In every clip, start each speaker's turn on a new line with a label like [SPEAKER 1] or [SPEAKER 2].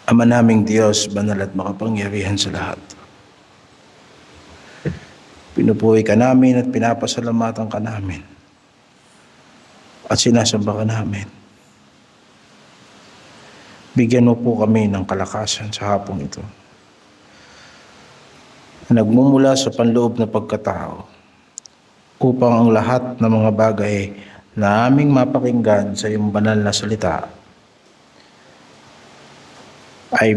[SPEAKER 1] Ama naming Diyos, banal at makapangyarihan sa lahat. Pinupuri ka namin at pinapasalamatan ka namin. At sinasamba ka namin. Bigyan mo po kami ng kalakasan sa hapong ito. Nagmumula sa panloob na pagkatao upang ang lahat ng mga bagay na aming mapakinggan sa iyong banal na salita ay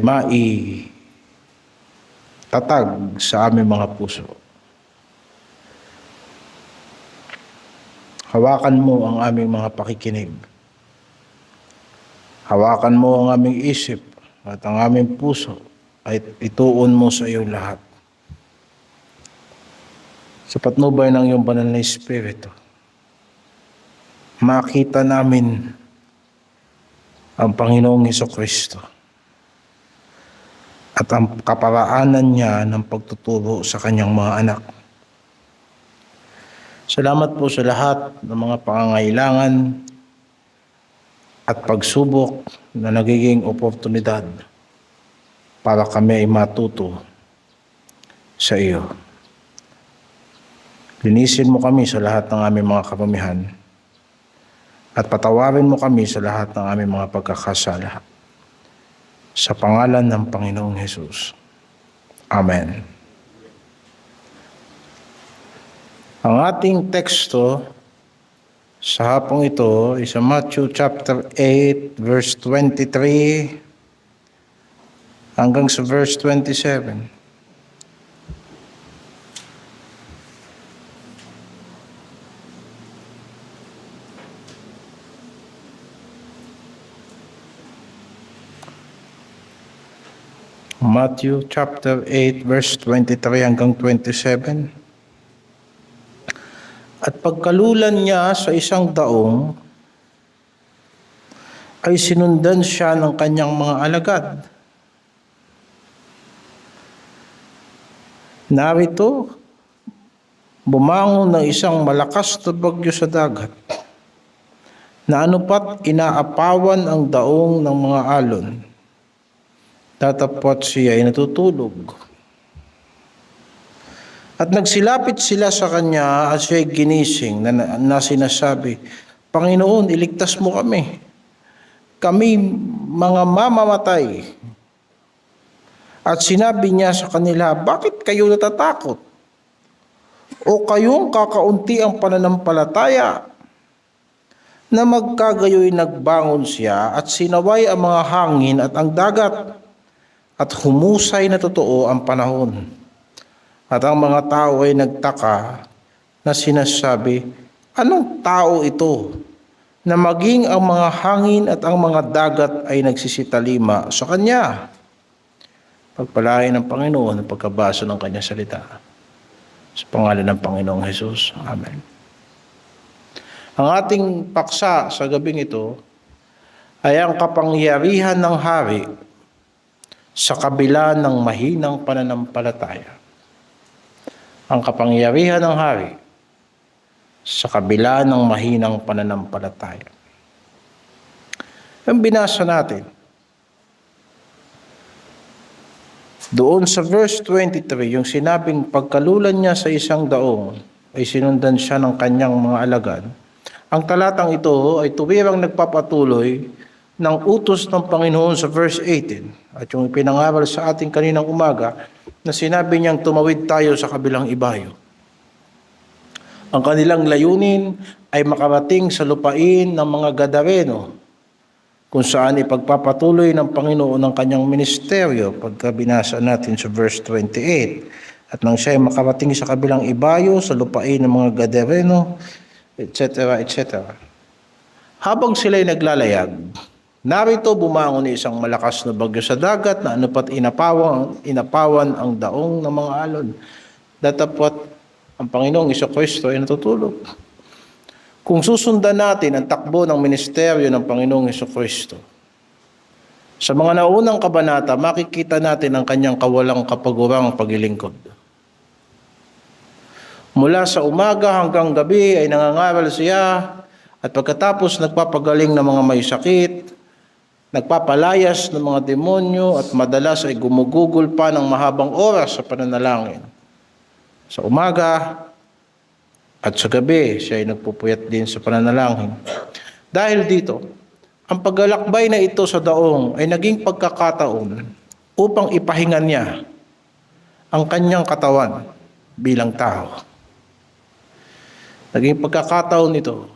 [SPEAKER 1] tatag sa aming mga puso. Hawakan mo ang aming mga pakikinig. Hawakan mo ang aming isip at ang aming puso ay ituon mo sa iyong lahat. Sa patnubay ng iyong banal na Espiritu, makita namin ang Panginoong Hesukristo at ang kaparaanan niya ng pagtuturo sa kanyang mga anak. Salamat po sa lahat ng mga pangangailangan at pagsubok na nagiging oportunidad para kami ay matuto sa iyo. Linisin mo kami sa lahat ng aming mga karamihan at patawarin mo kami sa lahat ng aming mga pagkakasala. Sa pangalan ng Panginoong Hesus. Amen. Ang ating teksto sa hapong ito ay sa Matthew chapter 8 verse 23 hanggang sa verse 27. Matthew chapter 8 verse 23 hanggang 27. At pagkalulan niya sa isang daong, ay sinundan siya ng kanyang mga alagad. Narito, bumangon ng isang malakas na bagyo sa dagat, na anupat inaapawan ang daong ng mga alon. Tatapot siya ay natutulog. At nagsilapit sila sa kanya at siya'y ginising na sinasabi, Panginoon, iligtas mo kami. Kami mga mamamatay. At sinabi niya sa kanila, bakit kayo natatakot? O kayong kakaunti ang pananampalataya? Na magkagayoy nagbangon siya at sinaway ang mga hangin at ang dagat. At humusay na totoo ang panahon. At ang mga tao ay nagtaka na sinasabi, anong tao ito na maging ang mga hangin at ang mga dagat ay nagsisitalima sa kanya? Pagpalain ng Panginoon ang pagkabasa ng kanyang salita. Sa pangalan ng Panginoong Hesus. Amen. Ang ating paksa sa gabing ito ay ang kapangyarihan ng hari sa kabila ng mahinang pananampalataya. Ang kapangyarihan ng hari sa kabila ng mahinang pananampalataya. Ang binasa natin doon sa verse 23, yung sinabing pagkalulan niya sa isang daong ay sinundan siya ng kanyang mga alagad. Ang talatang ito ay tuwirang nagpapatuloy ng utos ng Panginoon sa verse 18 at yung ipinangaral sa ating kaninang umaga na sinabi niyang tumawid tayo sa kabilang ibayo. Ang kanilang layunin ay makarating sa lupain ng mga Gadareno kung saan ipagpapatuloy ng Panginoon ang kanyang ministeryo pagka binasa natin sa verse 28. At nang siya ay makarating sa kabilang ibayo sa lupain ng mga Gadareno, etc., etc. Habang sila'y naglalayag, narito bumangon isang malakas na bagyo sa dagat na anupat inapawan ang daong ng mga alon. Datapwat ang Panginoong Hesukristo ay natutulog. Kung susundan natin ang takbo ng ministeryo ng Panginoong Hesukristo, sa mga naunang kabanata, makikita natin ang kanyang kawalang kapagurang paglilingkod. Mula sa umaga hanggang gabi ay nangangaral siya at pagkatapos nagpapagaling ng mga may sakit nagpapalayas ng mga demonyo at madalas ay gumugugol pa ng mahabang oras sa pananalangin. Sa umaga at sa gabi, siya ay nagpupuyat din sa pananalangin. Dahil dito, ang paglalakbay na ito sa daong ay naging pagkakataon upang ipahinga niya ang kanyang katawan bilang tao. Naging pagkakataon ito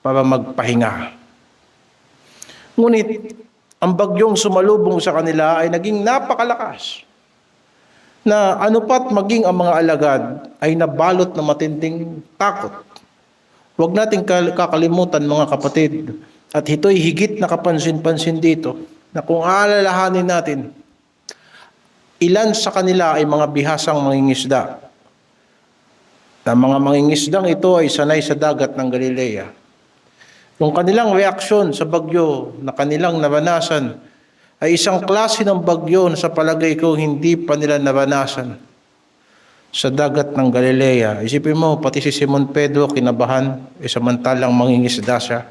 [SPEAKER 1] para magpahinga. Ngunit, ang bagyong sumalubong sa kanila ay naging napakalakas na anupat maging ang mga alagad ay nabalot ng matinding takot. Huwag nating kakalimutan mga kapatid, at ito'y higit na kapansin-pansin dito, na kung aalalahanin natin, ilan sa kanila ay mga bihasang mangingisda. Na mga mangingisdang ito ay sanay sa dagat ng Galilea. Yung kanilang reaksyon sa bagyo na kanilang naranasan ay isang klase ng bagyo na sa palagay ko hindi pa nila naranasan sa dagat ng Galilea. Isipin mo, pati si Simon Pedro kinabahan, samantalang mangingisda siya.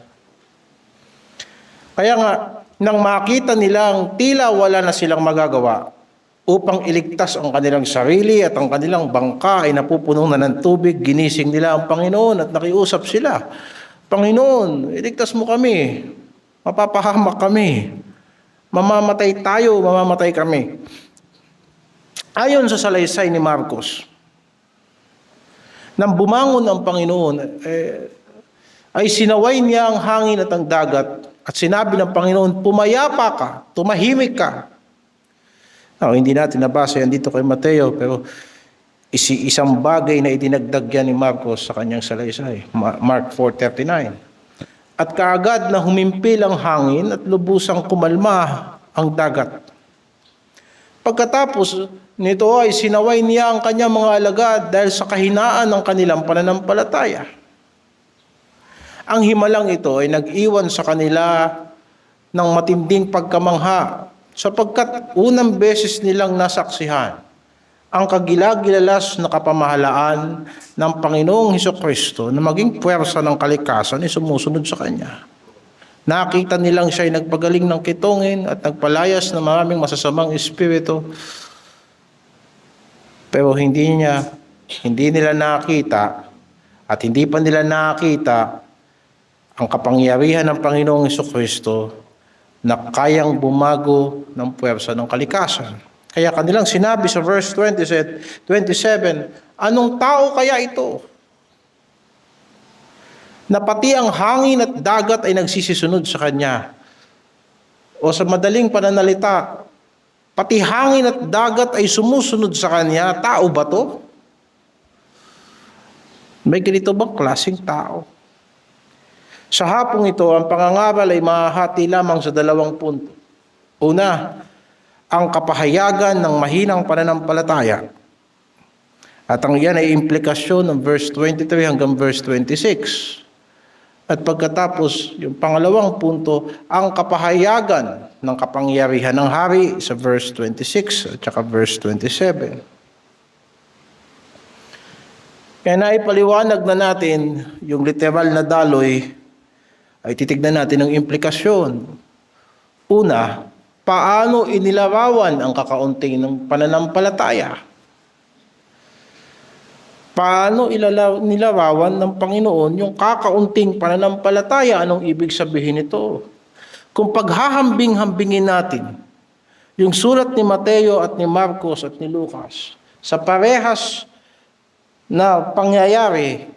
[SPEAKER 1] Kaya nga, nang makita nilang tila wala na silang magagawa upang iligtas ang kanilang sarili at ang kanilang bangka ay napupuno na ng tubig, ginising nila ang Panginoon at nakiusap sila. Panginoon, iligtas mo kami, mapapahamak kami, mamamatay tayo, mamamatay kami. Ayon sa salaysay ni Marcos, nang bumangon ang Panginoon, ay sinaway niya ang hangin at ang dagat at sinabi ng Panginoon, pumayapa ka, tumahimik ka. Hindi natin nabasa yan dito kay Mateo, pero isang bagay na idinagdag yan ni Marcos sa kanyang salaysay, Mark 4:39. At kaagad na humimpil ang hangin at lubusang kumalma ang dagat. Pagkatapos nito ay sinaway niya ang kanyang mga alagad dahil sa kahinaan ng kanilang pananampalataya. Ang himalang ito ay nag-iwan sa kanila ng matinding pagkamangha sapagkat unang beses nilang nasaksihan ang kagilagilalas na kapamahalaan ng Panginoong Hesukristo na maging puwersa ng kalikasan ay sumusunod sa Kanya. Nakita nilang siya ay nagpagaling ng kitongin at nagpalayas ng maraming masasamang espiritu. Pero hindi nila nakita at hindi pa nila nakita ang kapangyarihan ng Panginoong Hesukristo na kayang bumago ng puwersa ng kalikasan. Kaya kanilang sinabi sa verse 27, anong tao kaya ito? Na pati ang hangin at dagat ay nagsisisunod sa kanya. O sa madaling pananalita, pati hangin at dagat ay sumusunod sa kanya. Tao ba to? May ganito bang klaseng tao? Sa hapong ito, ang pangangaral ay mahahati lamang sa 2 punto. Una, ang kapahayagan ng mahinang pananampalataya. At ang iyan ay implikasyon ng verse 23 hanggang verse 26. At pagkatapos, yung pangalawang punto, ang kapahayagan ng kapangyarihan ng hari sa verse 26 at saka verse 27. Kaya naipaliwanag na natin yung literal na daloy ay titignan natin ang implikasyon. Una, paano inilarawan ang kakaunting ng pananampalataya? Paano nilarawan ng Panginoon yung kakaunting pananampalataya? Anong ibig sabihin nito? Kung paghahambing-hambingin natin yung sulat ni Mateo at ni Marcos at ni Lucas sa parehas na pangyayari,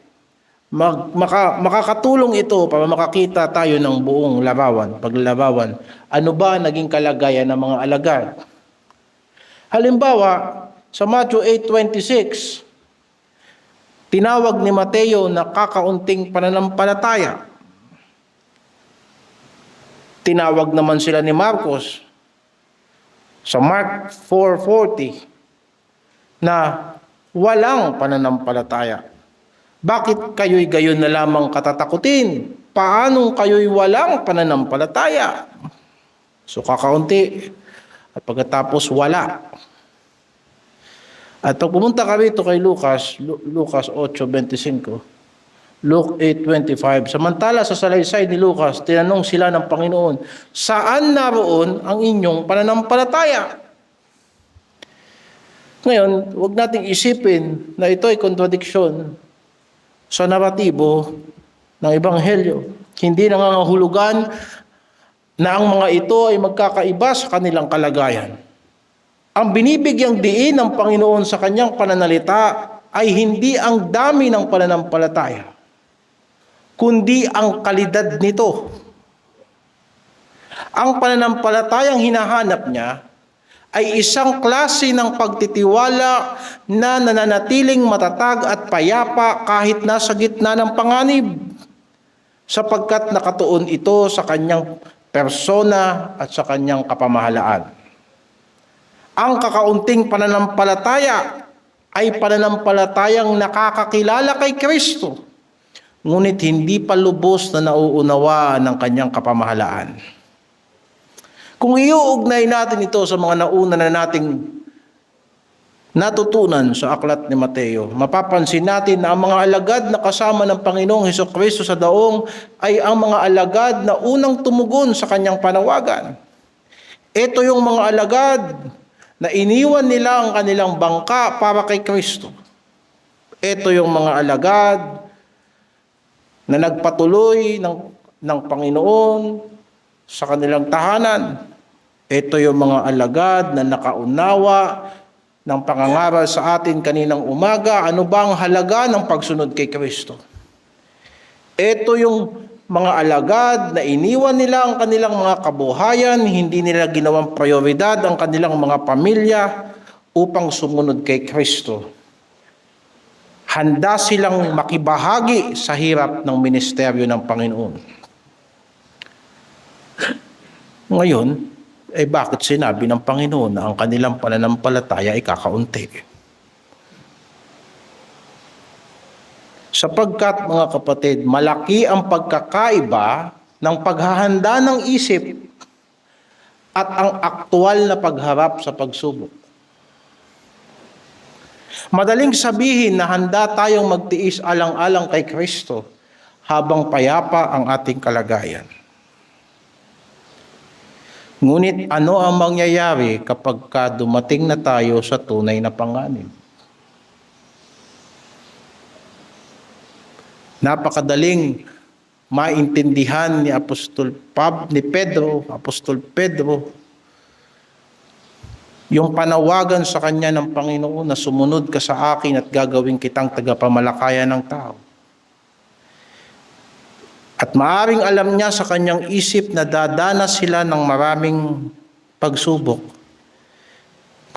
[SPEAKER 1] makakatulong ito para makakita tayo ng buong paglarawan. Ano ba naging kalagayan ng mga alagad? Halimbawa, sa Matthew 8:26, tinawag ni Mateo na kakaunting pananampalataya. Tinawag naman sila ni Marcos sa Mark 4:40 na walang pananampalataya. Bakit kayo'y gayon na lamang katatakutin? Paano kayo'y walang pananampalataya? So kakaunti at pagkatapos wala. At pag pumunta ka rito kay Lucas 8:25, Luke 8:25. Samantala sa salaysay ni Lucas, tinanong sila ng Panginoon, saan naroon ang inyong pananampalataya? Ngayon, huwag nating isipin na ito ay kontradiksyon sa naratibo ng Ebanghelyo. Hindi nangangahulugan na ang mga ito ay magkakaiba sa kanilang kalagayan. Ang binibigyang diin ng Panginoon sa kanyang pananalita ay hindi ang dami ng pananampalataya, kundi ang kalidad nito. Ang pananampalatayang hinahanap niya ay isang klase ng pagtitiwala na nananatiling matatag at payapa kahit nasa gitna ng panganib, sapagkat nakatuon ito sa kanyang persona at sa kanyang kapamahalaan. Ang kakaunting pananampalataya ay pananampalatayang nakakakilala kay Kristo, ngunit hindi pa lubos na nauunawaan ng kanyang kapamahalaan. Kung iuugnay natin ito sa mga nauna na nating natutunan sa aklat ni Mateo, mapapansin natin na ang mga alagad na kasama ng Panginoong Hesukristo sa daong ay ang mga alagad na unang tumugon sa kanyang panawagan. Ito yung mga alagad na iniwan nila ang kanilang bangka para kay Kristo. Ito yung mga alagad na nagpatuloy ng Panginoon sa kanilang tahanan. Ito yung mga alagad na nakaunawa ng pangangaral sa atin kaninang umaga. Ano ba ang halaga ng pagsunod kay Kristo? Ito yung mga alagad na iniwan nila ang kanilang mga kabuhayan, hindi nila ginawang prioridad ang kanilang mga pamilya upang sumunod kay Kristo. Handa silang makibahagi sa hirap ng ministeryo ng Panginoon. Ngayon, bakit sinabi ng Panginoon na ang kanilang pananampalataya ay kakaunti? Sapagkat, mga kapatid, malaki ang pagkakaiba ng paghahanda ng isip at ang aktual na pagharap sa pagsubok. Madaling sabihin na handa tayong magtiis alang-alang kay Kristo habang payapa ang ating kalagayan. Ngunit ano ang mangyayari kapag dumating na tayo sa tunay na panganib? Napakadaling maintindihan ni Apostol Pedro, yung panawagan sa kanya ng Panginoon na sumunod ka sa akin at gagawin kitang tagapamalakayan ng tao. At maaring alam niya sa kanyang isip na dadanas sila ng maraming pagsubok.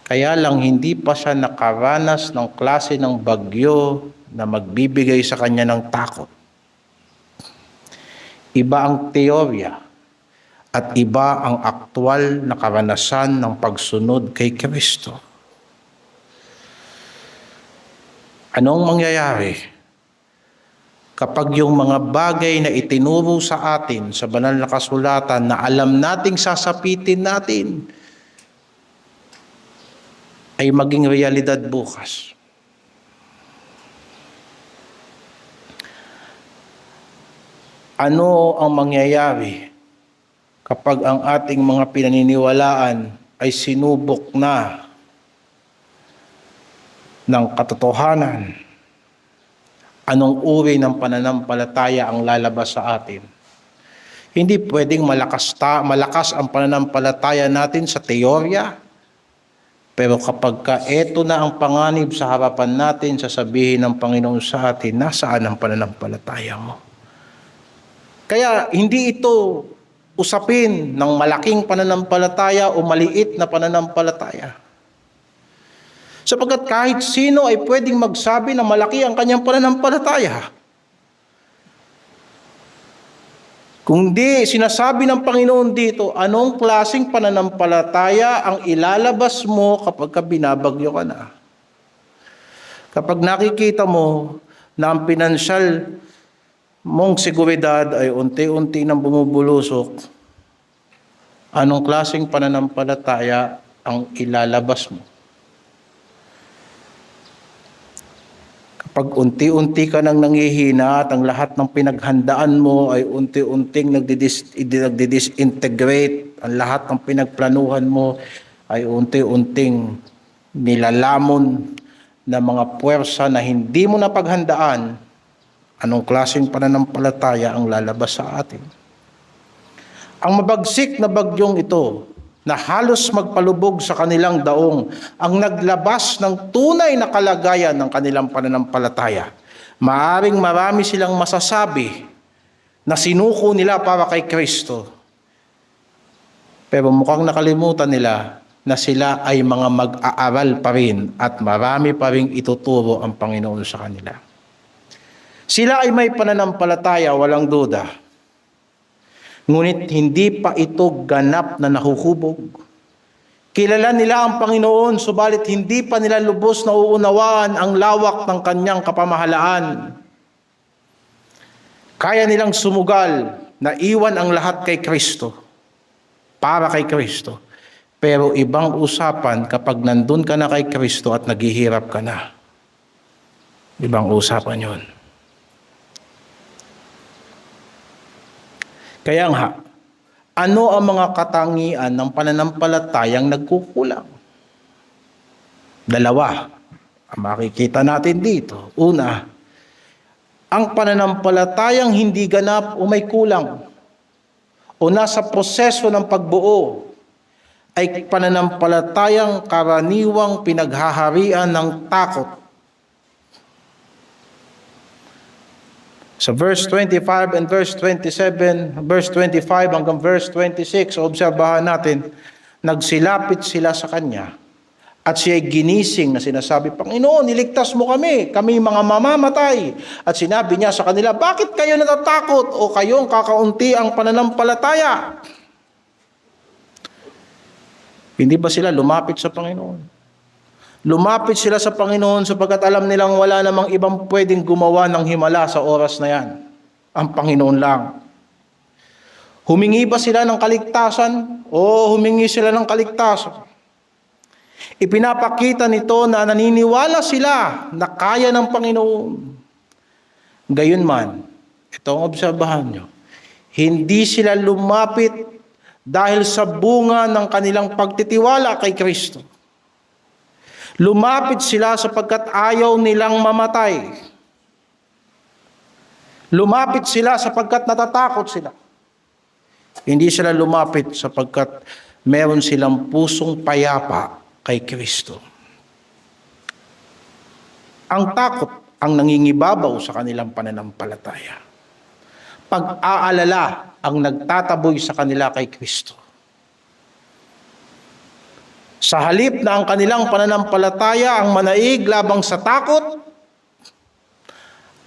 [SPEAKER 1] Kaya lang hindi pa siya nakaranas ng klase ng bagyo na magbibigay sa kanya ng takot. Iba ang teorya at iba ang aktwal na karanasan ng pagsunod kay Kristo. Anong mangyayari kapag yung mga bagay na itinuro sa atin sa banal na kasulatan na alam nating sasapitin natin ay maging realidad bukas? Ano ang mangyayari kapag ang ating mga pinaniniwalaan ay sinubok na ng katotohanan? Anong uri ng pananampalataya ang lalabas sa atin? Hindi pwedeng malakas ang pananampalataya natin sa teorya, pero kapag eto na ang panganib sa harapan natin, sasabihin ng Panginoon sa atin, nasaan ang pananampalataya mo? Kaya hindi ito usapin ng malaking pananampalataya o maliit na pananampalataya. Sapagkat kahit sino ay pwedeng magsabi na malaki ang kanyang pananampalataya. Kung di, sinasabi ng Panginoon dito, anong klaseng pananampalataya ang ilalabas mo kapag binabagyo ka na? Kapag nakikita mo na ang pinansyal mong seguridad ay unti-unti nang bumubulusok, anong klaseng pananampalataya ang ilalabas mo? Pag unti-unti ka nang nanghihina at ang lahat ng pinaghandaan mo ay unti-unting nagdidisintegrate, ang lahat ng pinagplanuhan mo ay unti-unting nilalamon ng mga puwersa na hindi mo napaghandaan, anong klaseng pananampalataya ang lalabas sa atin? Ang mabagsik na bagyong ito na halos magpalubog sa kanilang daong ang naglabas ng tunay na kalagayan ng kanilang pananampalataya. Maaring marami silang masasabi na sinuko nila para kay Kristo. Pero mukhang nakalimutan nila na sila ay mga mag-aaral pa rin at marami pa rin ituturo ang Panginoon sa kanila. Sila ay may pananampalataya, walang duda. Ngunit hindi pa ito ganap na nahuhubog. Kilala nila ang Panginoon, subalit hindi pa nila lubos na uunawaan ang lawak ng kanyang kapamahalaan. Kaya nilang sumugal na iwan ang lahat kay Kristo, para kay Kristo. Pero ibang usapan kapag nandun ka na kay Kristo at naghihirap ka na. Ibang usapan yun. Kaya nga, ano ang mga katangian ng pananampalatayang nagkukulang? Dalawa ang makikita natin dito. Una, ang pananampalatayang hindi ganap o may kulang o nasa proseso ng pagbuo ay pananampalatayang karaniwang pinaghaharian ng takot. Sa verse 25 and verse 27, verse 25 hanggang verse 26, obserbahan natin, nagsilapit sila sa Kanya at siya'y ginising na sinasabi, Panginoon, iligtas mo kami mga mamamatay. At sinabi niya sa kanila, bakit kayo natatakot o kayong kakaunti ang pananampalataya? Hindi ba sila lumapit sa Panginoon? Lumapit sila sa Panginoon sapagkat alam nilang wala namang ibang pwedeng gumawa ng himala sa oras na yan. Ang Panginoon lang. Humingi ba sila ng kaligtasan? O humingi sila ng kaligtasan. Ipinapakita nito na naniniwala sila na kaya ng Panginoon. Gayunman, itong obserbahan nyo, hindi sila lumapit dahil sa bunga ng kanilang pagtitiwala kay Kristo. Lumapit sila sapagkat ayaw nilang mamatay. Lumapit sila sapagkat natatakot sila. Hindi sila lumapit sapagkat meron silang pusong payapa kay Kristo. Ang takot ang nangingibabaw sa kanilang pananampalataya. Pag-aalala ang nagtataboy sa kanila kay Kristo. Sa halip na ang kanilang pananampalataya ang manaig labang sa takot,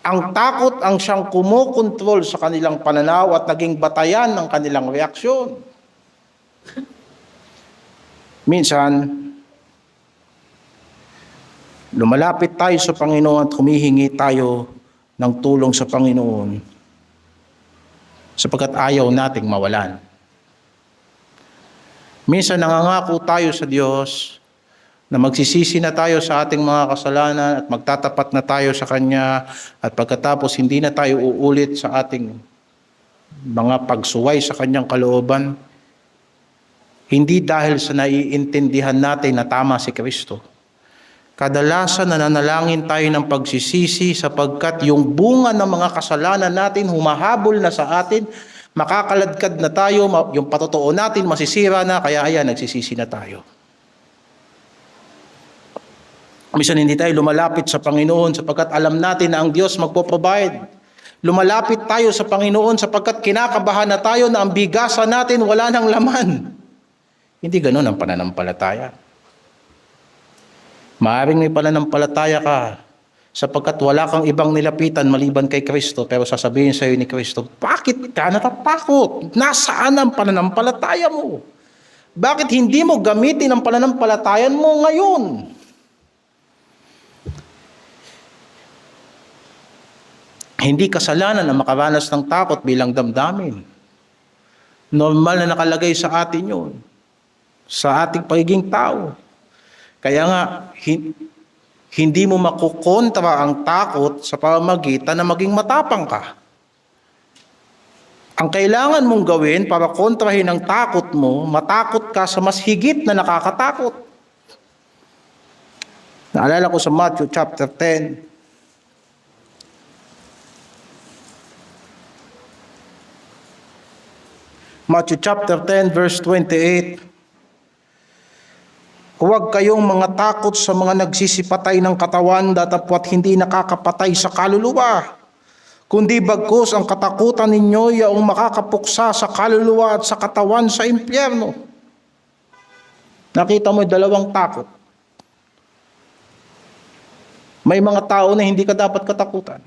[SPEAKER 1] ang takot ang siyang kumukontrol sa kanilang pananaw at naging batayan ng kanilang reaksyon. Minsan, lumalapit tayo sa Panginoon at humihingi tayo ng tulong sa Panginoon sapagkat ayaw nating mawalan. Minsan nangangako tayo sa Diyos na magsisisi na tayo sa ating mga kasalanan at magtatapat na tayo sa Kanya at pagkatapos hindi na tayo uulit sa ating mga pagsuway sa Kanyang kalooban. Hindi dahil sa naiintindihan natin na tama si Kristo. Kadalasan nananalangin tayo ng pagsisisi sapagkat yung bunga ng mga kasalanan natin humahabol na sa atin. Makakaladkad na tayo, yung patotoo natin masisira na, kaya ayan, nagsisisi na tayo. Minsan hindi tayo lumalapit sa Panginoon sapagkat alam natin na ang Diyos magpo-provide. Lumalapit tayo sa Panginoon sapagkat kinakabahan na tayo na ang bigasan natin wala nang laman. Hindi ganoon ang pananampalataya. Maaaring may pananampalataya ka sapagkat wala kang ibang nilapitan maliban kay Kristo, pero sasabihin sa iyo ni Kristo, bakit ka natatakot? Nasaan ang pananampalataya mo? Bakit hindi mo gamitin ang pananampalatayan mo ngayon? Hindi kasalanan na makaranas ng takot bilang damdamin. Normal na nakalagay sa atin yun. Sa ating pagiging tao. Kaya nga, Hindi mo makukontra ang takot sa pamamagitan na maging matapang ka. Ang kailangan mong gawin para kontrahin ang takot mo, matakot ka sa mas higit na nakakatakot. Naalala ko sa Matthew chapter 10, Matthew chapter 10 verse 28. Huwag kayong mga takot sa mga nagsisipatay ng katawan datapwat hindi nakakapatay sa kaluluwa. Kundi bagkus ang katakutan ninyo yaong makakapuksa sa kaluluwa at sa katawan sa impyerno. Nakita mo yung dalawang takot. May mga tao na hindi ka dapat katakutan.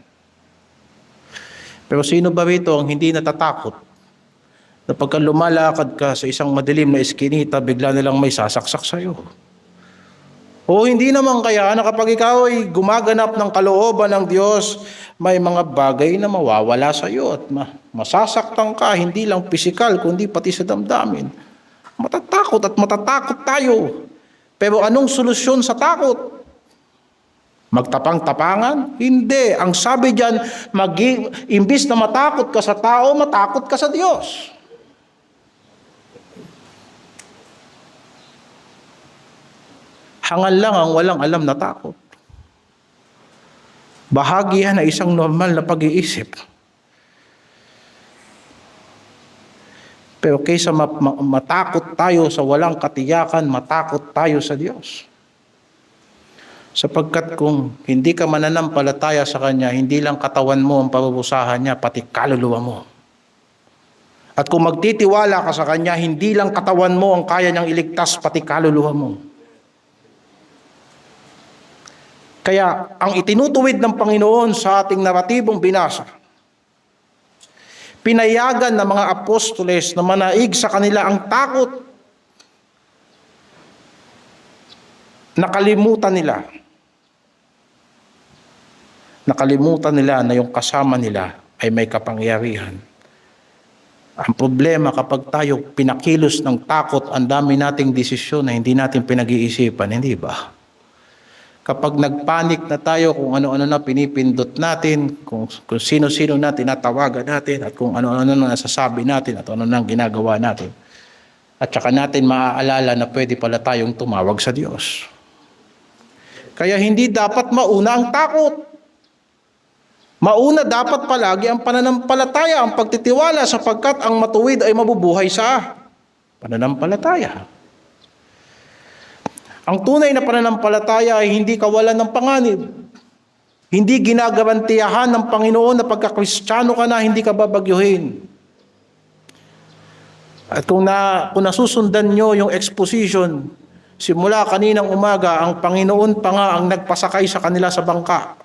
[SPEAKER 1] Pero sino ba rito ang hindi natatakot? Na pagka lumalakad ka sa isang madilim na eskinita, bigla nilang may sasaksak sa'yo. O hindi naman kaya na kapag ikaw ay gumaganap ng kalooban ng Diyos, may mga bagay na mawawala sa iyo at masasaktan ka, hindi lang pisikal, kundi pati sa damdamin. Matatakot tayo. Pero anong solusyon sa takot? Magtapang-tapangan? Hindi. Ang sabi diyan, imbis na matakot ka sa tao, matakot ka sa Diyos. Hangal lang ang walang alam na takot. Bahagi yan na isang normal na pag-iisip. Pero kaysa matakot tayo sa walang katiyakan, matakot tayo sa Diyos. Sapagkat kung hindi ka mananampalataya sa Kanya, hindi lang katawan mo ang parurusahan niya, pati kaluluwa mo. At kung magtitiwala ka sa Kanya, hindi lang katawan mo ang kaya niyang iligtas, pati kaluluwa mo. Kaya ang itinutuwid ng Panginoon sa ating naratibong binasa, pinayagan ng mga apostoles na manaig sa kanila ang takot. Nakalimutan nila na yung kasama nila ay may kapangyarihan. Ang problema kapag tayo pinakilos ng takot, ang dami nating desisyon na hindi natin pinag-iisipan, hindi ba? Kapag nagpanik na tayo kung ano-ano na pinipindot natin, kung sino-sino na tinatawagan natin, at kung ano-ano na nasasabi natin, at ano-ano na ginagawa natin. At saka natin maaalala na pwede pala tayong tumawag sa Diyos. Kaya hindi dapat mauna ang takot. Mauna dapat palagi ang pananampalataya, ang pagtitiwala, sapagkat ang matuwid ay mabubuhay sa pananampalataya. Ang tunay na pananampalataya ay hindi kawalan ng panganib. Hindi ginagarantiyahan ng Panginoon na pagka-Kristiyano ka na, hindi ka babagyuhin. At kung nasusundan nyo yung exposition, simula kaninang umaga, ang Panginoon pa nga ang nagpasakay sa kanila sa bangka.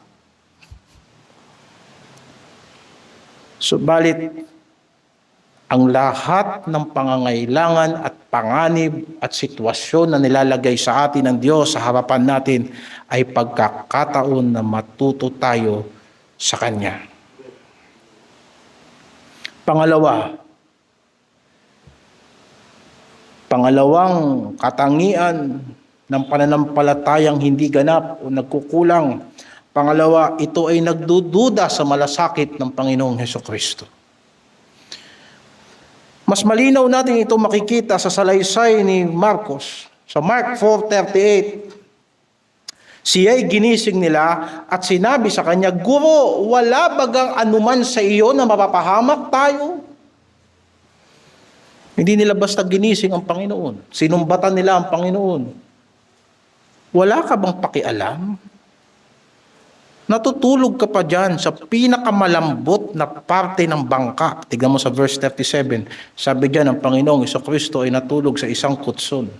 [SPEAKER 1] Subalit, ang lahat ng pangangailangan at panganib at sitwasyon na nilalagay sa atin ng Diyos sa harapan natin ay pagkakataon na matuto tayo sa Kanya. Pangalawang katangian ng pananampalatayang hindi ganap o nagkukulang. Pangalawa, ito ay nagdududa sa malasakit ng Panginoong Hesukristo. Mas malinaw natin ito makikita sa salaysay ni Marcos. Sa Mark 4:38, siya'y ginising nila at sinabi sa kanya, Guro, wala bagang anuman sa iyo na mapapahamak tayo? Hindi nila basta ginising ang Panginoon. Sinumbatan nila ang Panginoon. Wala ka bang pakialam? Natutulog ka pa dyan sa pinakamalambot na parte ng bangka. Tignan mo sa verse 37. Sabi dyan, ang Panginoong Jesucristo ay natulog sa isang kutson.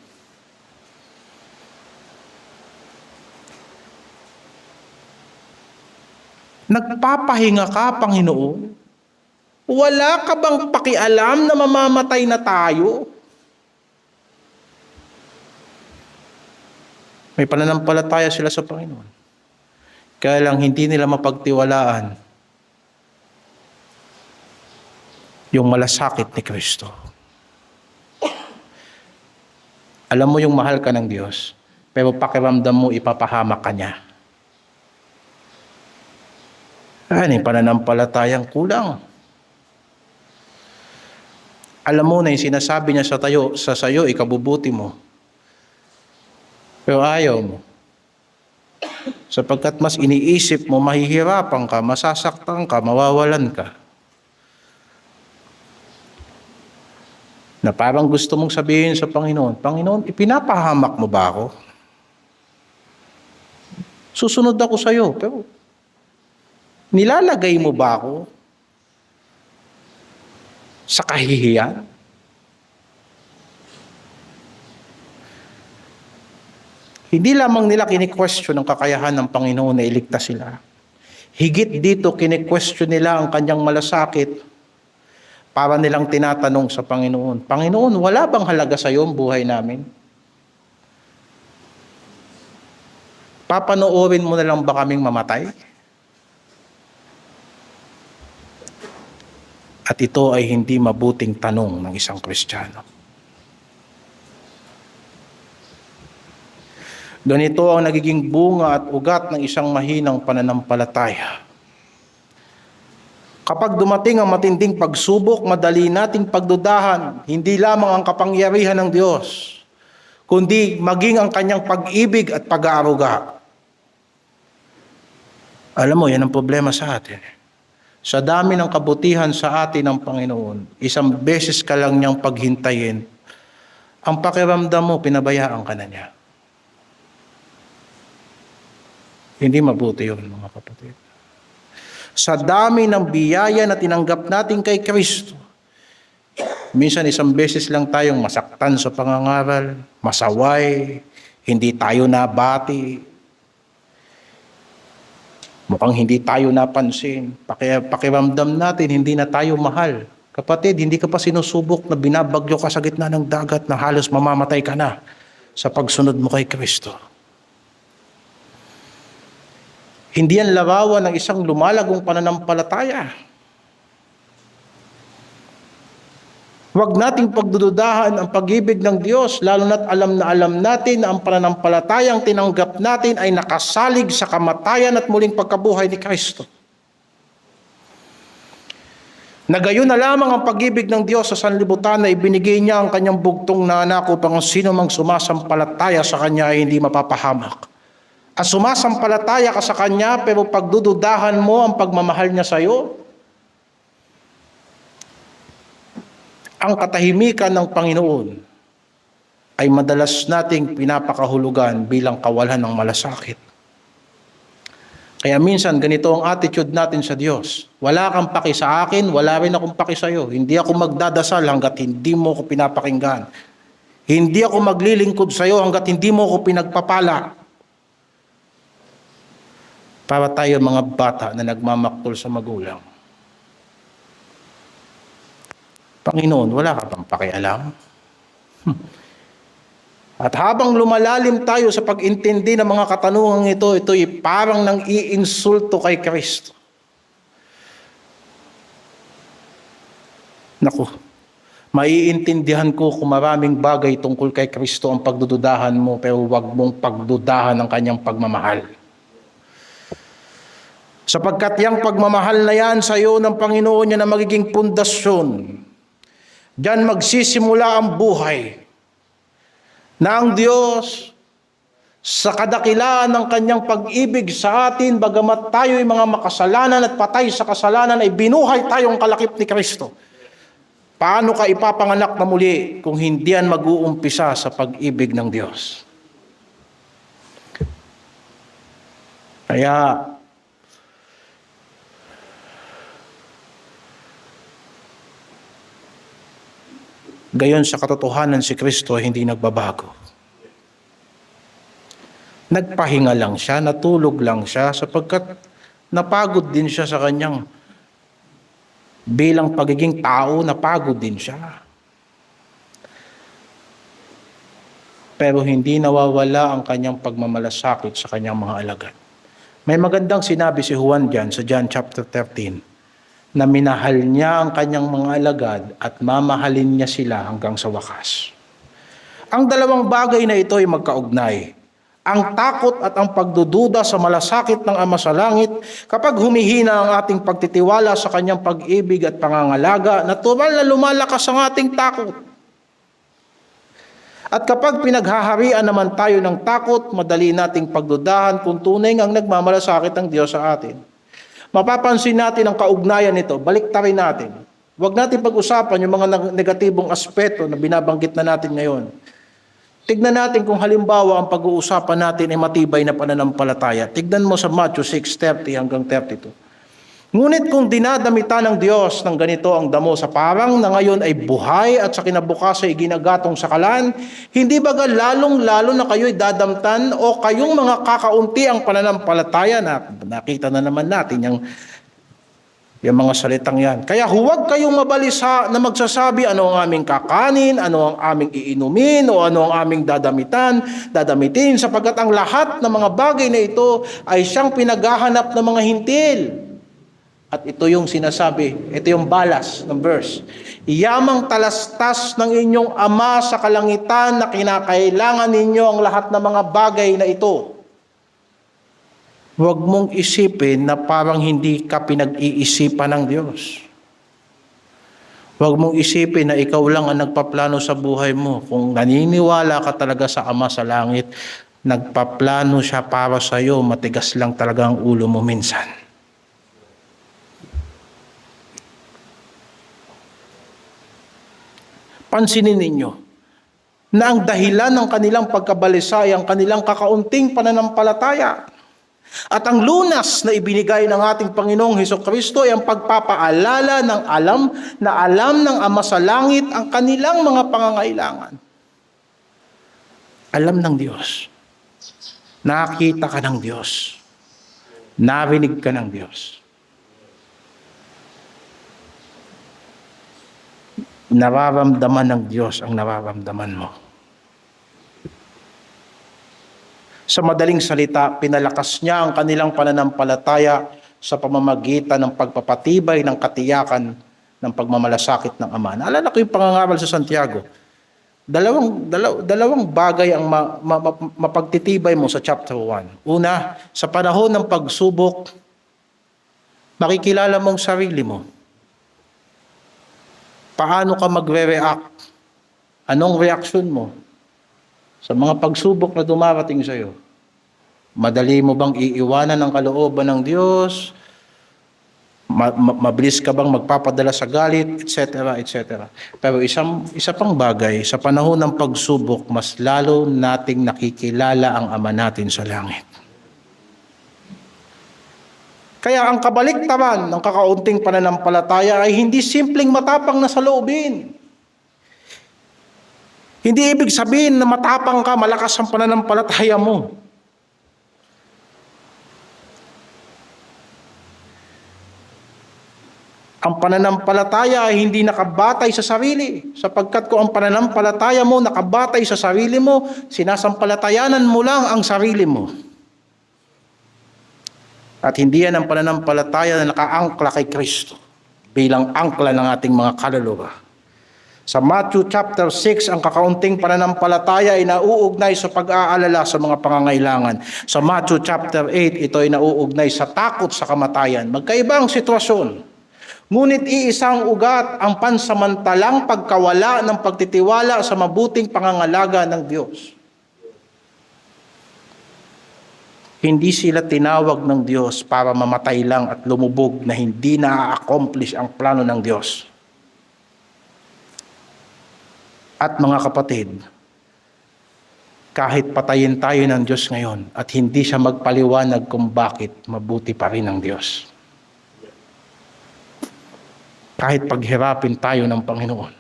[SPEAKER 1] Nagpapahinga ka, Panginoon? Wala ka bang pakialam na mamamatay na tayo? May pananampalataya sila sa Panginoon. Kaya lang hindi nila mapagtiwalaan yung malasakit ni Kristo. Alam mo yung mahal ka ng Diyos, pero pakiramdam mo ipapahamak ka niya. Ano yung pananampalatayang kulang? Alam mo na yung sinasabi niya sa sayo, ikabubuti mo. Pero ayaw mo. Sapagkat mas iniisip mo, mahihirapan ka, masasaktan ka, mawawalan ka. Na parang gusto mong sabihin sa Panginoon, Panginoon, ipinapahamak mo ba ako? Susunod ako sa iyo, pero nilalagay mo ba ako sa kahihiyan? Hindi lamang nila kini-question ang kakayahan ng Panginoon na iligtas sila. Higit dito, kini-question nila ang kanyang malasakit para nilang tinatanong sa Panginoon, Panginoon, wala bang halaga sa iyo ang buhay namin? Papanoorin mo na lang ba kaming mamatay? At ito ay hindi mabuting tanong ng isang Kristiyano. Ganito ang nagiging bunga at ugat ng isang mahinang pananampalataya. Kapag dumating ang matinding pagsubok, madali nating pagdudahan, hindi lamang ang kapangyarihan ng Diyos, kundi maging ang kanyang pag-ibig at pag-aaruga. Alam mo, yan ang problema sa atin. Sa dami ng kabutihan sa atin ng Panginoon, isang beses ka lang niyang paghintayin, ang pakiramdam mo, pinabayaan ka na niya. Hindi mabuti yun, mga kapatid. Sa dami ng biyaya na tinanggap natin kay Kristo, minsan isang beses lang tayong masaktan sa pangangaral, masaway, hindi tayo nabati, mukhang hindi tayo napansin, pakiramdam natin, hindi na tayo mahal. Kapatid, hindi ka pa sinusubok na binabagyo ka sa gitna ng dagat na halos mamamatay ka na sa pagsunod mo kay Kristo. Hindi yan larawan ng isang lumalagong pananampalataya. Huwag nating pagdududahan ang pag-ibig ng Diyos, lalo na't alam na alam natin na ang pananampalatayang tinanggap natin ay nakasalig sa kamatayan at muling pagkabuhay ni Kristo. Nagayon na lamang ang pag-ibig ng Diyos sa sanlibutan na ibinigay niya ang kanyang bugtong na anak upang sino mang sumasampalataya sa kanya ay hindi mapapahamak. At sumasampalataya ka sa kanya pero pagdududahan mo ang pagmamahal niya sa iyo, ang katahimikan ng Panginoon ay madalas nating pinapakahulugan bilang kawalan ng malasakit. Kaya minsan ganito ang attitude natin sa Diyos. Wala kang paki sa akin, wala rin akong paki sa iyo. Hindi ako magdadasal hanggat hindi mo ko pinapakinggan. Hindi ako maglilingkod sa iyo hanggat hindi mo ko pinagpapala. Para tayo mga bata na nagmamaktol sa magulang. Panginoon, wala ka bang pakialam? At habang lumalalim tayo sa pag-intindi ng mga katanungan ito'y parang nang iinsulto kay Kristo. Naku, maiintindihan ko kung maraming bagay tungkol kay Kristo ang pagdududahan mo, pero huwag mong pagdudahan ng kanyang pagmamahal. Sapagkat yang pagmamahal na yan sa iyo ng Panginoon niya na magiging pundasyon. Diyan magsisimula ang buhay na ang Diyos sa kadakilaan ng kanyang pag-ibig sa atin, bagamat tayo'y mga makasalanan at patay sa kasalanan, ay binuhay tayong kalakip ni Kristo. Paano ka ipapanganak na muli kung hindi yan mag-uumpisa sa pag-ibig ng Diyos? Kaya, gayon sa katotohanan si Kristo hindi nagbabago. Nagpahinga lang siya, natulog lang siya sapagkat napagod din siya sa kanyang bilang pagiging tao, napagod din siya. Pero hindi nawawala ang kanyang pagmamalasakit sa kanyang mga alagad. May magandang sinabi si Juan dyan sa John chapter 13. Na minahal niya ang kanyang mga alagad at mamahalin niya sila hanggang sa wakas. Ang dalawang bagay na ito ay magkaugnay. ang takot at ang pagdududa sa malasakit ng Ama sa langit, kapag humihina ang ating pagtitiwala sa Kanyang pag-ibig at pangangalaga, natural na lumalakas ang ating takot. At kapag pinaghaharian naman tayo ng takot, madali nating pagdudahan kung tunay ngang nagmamalasakit ang Diyos sa atin. Mapapansin natin ang kaugnayan nito, baliktarin natin. Huwag natin pag-usapan yung mga negatibong aspeto na binabanggit na natin ngayon. Tignan natin kung halimbawa ang pag-uusapan natin ay matibay na pananampalataya. Tignan mo sa Matthew 6:30 hanggang 32. Ngunit kung dinadamitan ng Diyos ng ganito ang damo sa parang na ngayon ay buhay at sa kinabukasan ay ginagatong sa kalan, hindi baga lalong-lalo na kayo'y dadamtan o kayong mga kakaunti ang pananampalataya na nakita na naman natin yung mga salitang yan. Kaya huwag kayong mabalisa na magsasabi ano ang aming kakanin, ano ang aming iinumin, o ano ang aming dadamitin, sapagkat ang lahat ng mga bagay na ito ay siyang pinaghahanap ng mga hintil. At ito yung sinasabi, ito yung balas ng verse. Yamang talastas ng inyong Ama sa kalangitan na kinakailangan ninyo ang lahat ng mga bagay na ito. Huwag mong isipin na parang hindi ka pinag-iisipan ng Diyos. Huwag mong isipin na ikaw lang ang nagpaplano sa buhay mo. Kung naniniwala ka talaga sa Ama sa langit, nagpaplano siya para sa iyo, matigas lang talaga ang ulo mo minsan. Pansinin ninyo na ang dahilan ng kanilang pagkabalisa ay ang kanilang kakaunting pananampalataya. At ang lunas na ibinigay ng ating Panginoong Hesukristo ay ang pagpapaalala ng alam ng Ama sa langit ang kanilang mga pangangailangan. Alam ng Diyos. Nakita ka ng Diyos. Narinig ka ng Diyos. Nararamdaman ng Diyos ang nararamdaman mo. Sa madaling salita, pinalakas niya ang kanilang pananampalataya sa pamamagitan ng pagpapatibay ng katiyakan ng pagmamalasakit ng Ama. Naalala ko yung pangangaral sa Santiago. Dalawang bagay ang mapagtitibay mo sa chapter 1. Una, sa panahon ng pagsubok, makikilala mong sarili mo. Paano ka magre-react? Anong reaksyon mo sa mga pagsubok na dumarating sa iyo? Madali mo bang iiwanan ang kalooban ng Diyos? Mabilis ka bang magpapadala sa galit, etc., etc. Pero isa pang bagay, sa panahon ng pagsubok, mas lalo nating nakikilala ang Ama natin sa langit. Kaya ang kabaliktaran ng kakaunting pananampalataya ay hindi simpleng matapang na saloobin. Hindi ibig sabihin na matapang ka, malakas ang pananampalataya mo. Ang pananampalataya ay hindi nakabatay sa sarili. Sapagkat kung ang pananampalataya mo nakabatay sa sarili mo, sinasampalatayanan mo lang ang sarili mo. At hindi yan ang pananampalataya na nakaangkla kay Kristo bilang angkla ng ating mga kaluluwa. Sa Matthew chapter 6, ang kakaunting pananampalataya ay nauugnay sa pag-aalala sa mga pangangailangan. Sa Matthew chapter 8, ito ay nauugnay sa takot sa kamatayan. Magkaiba ang sitwasyon. Ngunit iisang ugat ang pansamantalang pagkawala ng pagtitiwala sa mabuting pangangalaga ng Diyos. Hindi sila tinawag ng Diyos para mamatay lang at lumubog na hindi na-accomplish ang plano ng Diyos. At mga kapatid, kahit patayin tayo ng Diyos ngayon at hindi siya magpaliwanag kung bakit, mabuti pa rin ang Diyos. Kahit paghirapin tayo ng Panginoon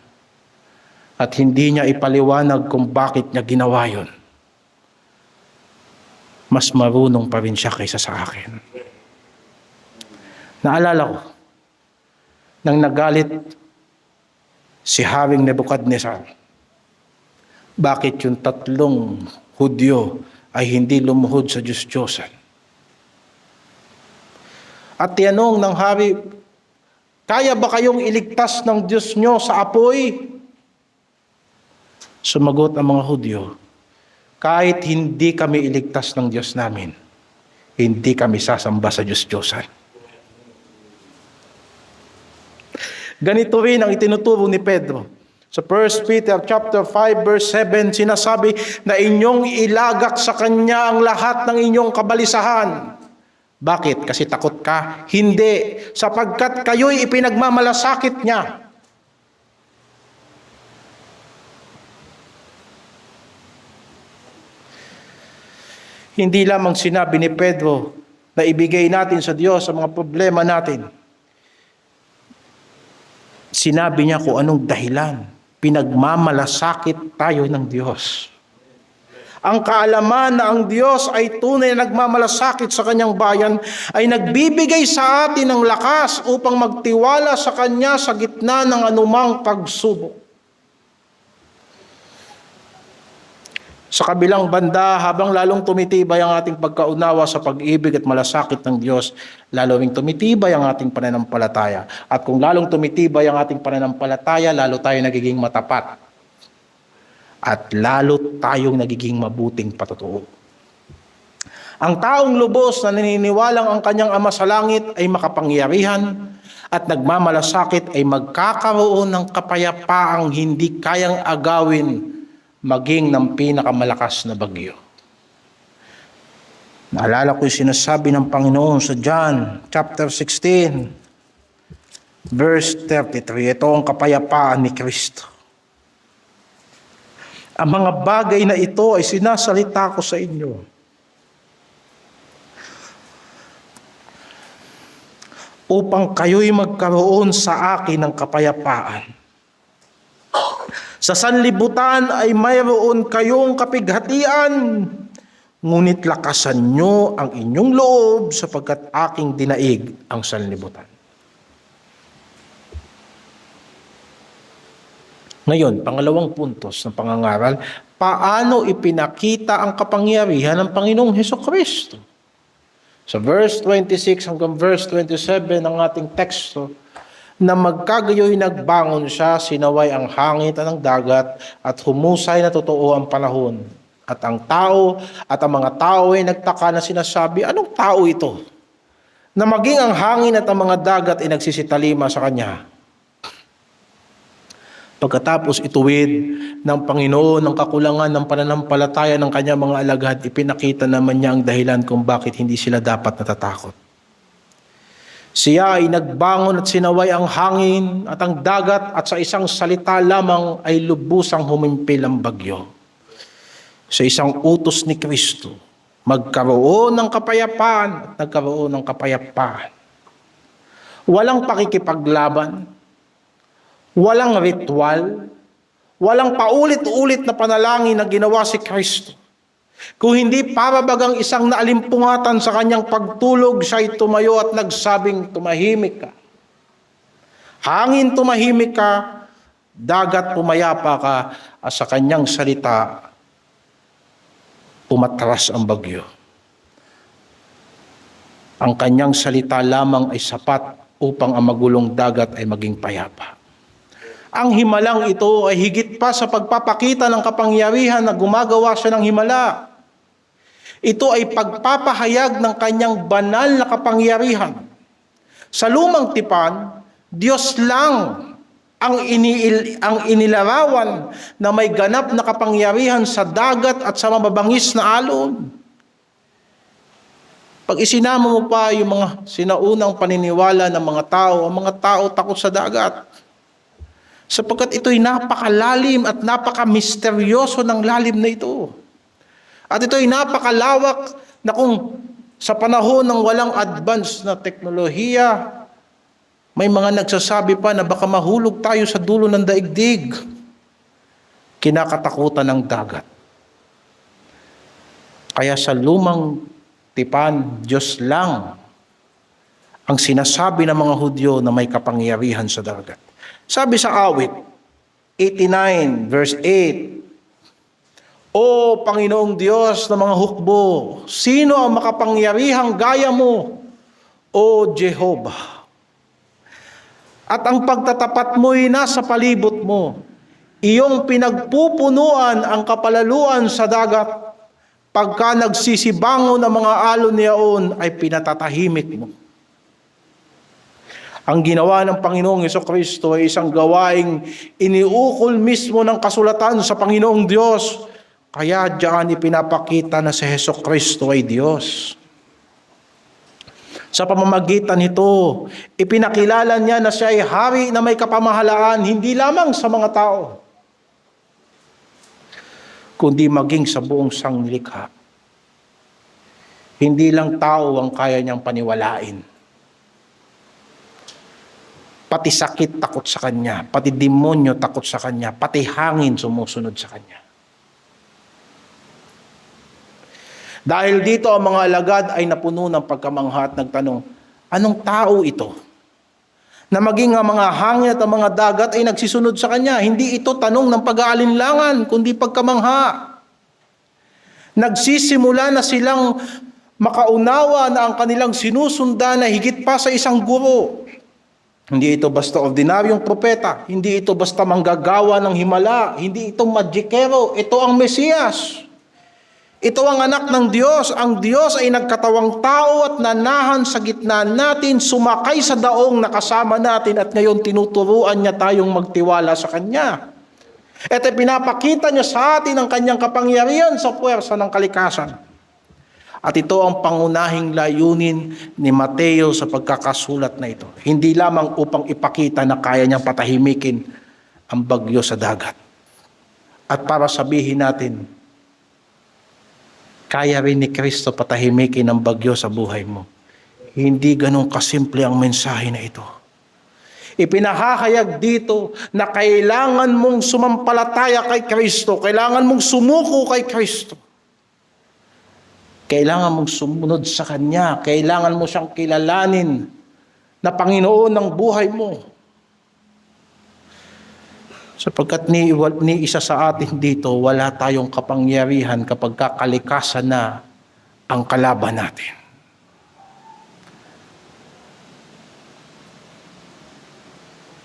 [SPEAKER 1] at hindi niya ipaliwanag kung bakit niya ginawa yun, mas marunong pa rin siya kaysa sa akin. Naalala ko, nang nagalit si Haring Nebuchadnezzar, bakit yung 3 Hudyo ay hindi lumuhod sa Diyos-Diyosan? At tinanong ng hari, kaya ba kayong iligtas ng Diyos nyo sa apoy? Sumagot ang mga Hudyo, kahit hindi kami iligtas ng Diyos namin, hindi kami sasamba sa Diyos-Diyosan. Ganito rin ang itinuturo ni Pedro. Sa 1 Peter chapter 5 verse 7, sinasabi na inyong ilagak sa Kanya ang lahat ng inyong kabalisahan. Bakit? Kasi takot ka? Hindi. Sapagkat kayo'y ipinagmamalasakit niya. Hindi lamang sinabi ni Pedro na ibigay natin sa Diyos ang mga problema natin. Sinabi niya kung anong dahilan. Pinagmamalasakit tayo ng Diyos. Ang kaalaman na ang Diyos ay tunay na nagmamalasakit sa Kanyang bayan ay nagbibigay sa atin ng lakas upang magtiwala sa Kanya sa gitna ng anumang pagsubok. Sa kabilang banda, habang lalong tumitibay ang ating pagkaunawa sa pag-ibig at malasakit ng Diyos, lalong tumitibay ang ating pananampalataya. At kung lalong tumitibay ang ating pananampalataya, lalo tayo nagiging matapat. At lalo tayong nagiging mabuting patotoo. Ang taong lubos na naniniwalang ang kanyang Ama sa langit ay makapangyarihan at nagmamalasakit ay magkakaroon ng kapayapaang hindi kayang agawin maging ng pinakamalakas na bagyo. Naalala ko yung sinasabi ng Panginoon sa John chapter 16 verse 33. Ito ang kapayapaan ni Kristo. Ang mga bagay na ito ay sinasalita ko sa inyo upang kayo'y magkaroon sa akin ng kapayapaan. Sa sanlibutan ay mayroon kayong kapighatian, ngunit lakasan nyo ang inyong loob sapagkat aking dinaig ang sanlibutan. Ngayon, pangalawang puntos ng pangangaral, paano ipinakita ang kapangyarihan ng Panginoong Hesukristo? Sa verse 26 hanggang verse 27 ng ating teksto, na magkagayoy nagbangon siya, sinaway ang hangin at ang dagat, at humusay na totoo ang panahon. At ang tao at ang mga tao ay nagtaka na sinasabi, anong tao ito? Na maging ang hangin at ang mga dagat ay nagsisitalima sa kanya. Pagkatapos ituwid ng Panginoon ng kakulangan ng pananampalataya ng kanyang mga alagad, ipinakita naman niya ang dahilan kung bakit hindi sila dapat natatakot. Siya ay nagbangon at sinaway ang hangin at ang dagat at sa isang salita lamang ay lubusang humimpil ang bagyo. Sa isang utos ni Kristo, magkaroon ng kapayapaan at nagkaroon ng kapayapaan. Walang pakikipaglaban, walang ritual, walang paulit-ulit na panalangin na ginawa si Kristo. Kung hindi pababagang isang naalimpungatan sa kanyang pagtulog, siya'y tumayo at nagsabing, tumahimik ka. Hangin, tumahimik ka. Dagat, pumayapa ka. At sa kanyang salita, umatras ang bagyo. Ang kanyang salita lamang ay sapat upang ang magulong dagat ay maging payapa. Ang himalang ito ay higit pa sa pagpapakita ng kapangyarihan na gumagawa siya ng himala. Ito ay pagpapahayag ng kanyang banal na kapangyarihan. Sa lumang tipan, Diyos lang ang inilarawan na may ganap na kapangyarihan sa dagat at sa mababangis na alon. Pag isinama mo pa yung mga sinaunang paniniwala ng mga tao, ang mga tao takot sa dagat. Sapagkat ito'y napakalalim at napaka-misteryoso ng lalim na ito. At ito'y napakalawak na kung sa panahon ng walang advance na teknolohiya, may mga nagsasabi pa na baka mahulog tayo sa dulo ng daigdig. Kinakatakutan ng dagat. Kaya sa lumang tipan, Diyos lang ang sinasabi ng mga Hudyo na may kapangyarihan sa dagat. Sabi sa awit 89 verse 8, O Panginoong Diyos ng mga hukbo, sino ang makapangyarihang gaya mo, O Jehovah? At ang pagtatapat mo'y nasa palibot mo, iyong pinagpupunuan ang kapalaluan sa dagat, Pagka nagsisibangon ang mga alon niyaon, ay pinatatahimik mo. Ang ginawa ng Panginoong Hesukristo ay isang gawaing iniukol mismo ng kasulatan sa Panginoong Diyos. Kaya diyan ipinapakita na si Hesukristo ay Diyos. Sa pamamagitan nito, ipinakilala niya na siya ay hari na may kapamahalaan, hindi lamang sa mga tao, kundi maging sa buong sangnilikha. Hindi lang tao ang kaya niyang paniwalain. Pati sakit takot sa Kanya, pati demonyo takot sa Kanya, pati hangin sumusunod sa Kanya. Dahil dito ang mga alagad ay napuno ng pagkamangha at nagtanong, anong tao ito? Na maging ang mga hangin at ang mga dagat ay nagsisunod sa Kanya. Hindi ito tanong ng pag-aalinlangan, kundi pagkamangha. Nagsisimula na silang makaunawa na ang kanilang sinusundan na higit pa sa isang guro. Hindi ito basta ordinaryong propeta, hindi ito basta manggagawa ng himala, hindi ito magikero, ito ang Mesiyas. Ito ang anak ng Diyos. Ang Diyos ay nagkatawang tao at nanahan sa gitna natin, sumakay sa daong nakasama natin at ngayon tinuturuan niya tayong magtiwala sa Kanya. At pinapakita niya sa atin ang Kanyang kapangyarihan sa puwersa ng kalikasan. At ito ang pangunahing layunin ni Mateo sa pagkakasulat na ito. Hindi lamang upang ipakita na kaya niyang patahimikin ang bagyo sa dagat. At para sabihin natin, kaya rin ni Kristo patahimikin ang bagyo sa buhay mo. Hindi ganun kasimple ang mensahe na ito. Ipinahahayag dito na kailangan mong sumampalataya kay Kristo, kailangan mong sumuko kay Kristo. Kailangan mong sumunod sa Kanya. Kailangan mo siyang kilalanin na Panginoon ng buhay mo. Sapagkat ni isa sa atin dito, wala tayong kapangyarihan kapag kalikasan na ang kalaban natin.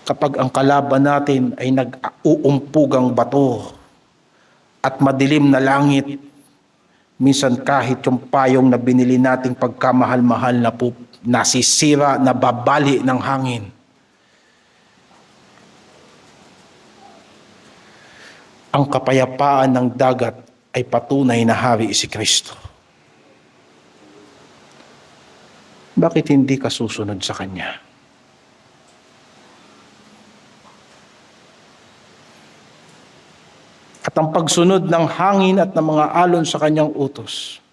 [SPEAKER 1] Kapag ang kalaban natin ay nag-uumpugang bato at madilim na langit, minsan kahit yung payong na binili nating pagkamahal-mahal na po, nasisira, nababali ng hangin. Ang kapayapaan ng dagat ay patunay na hari si Kristo. Bakit hindi ka susunod sa Kanya? At ang pagsunod ng hangin at ng mga alon sa Kanyang utos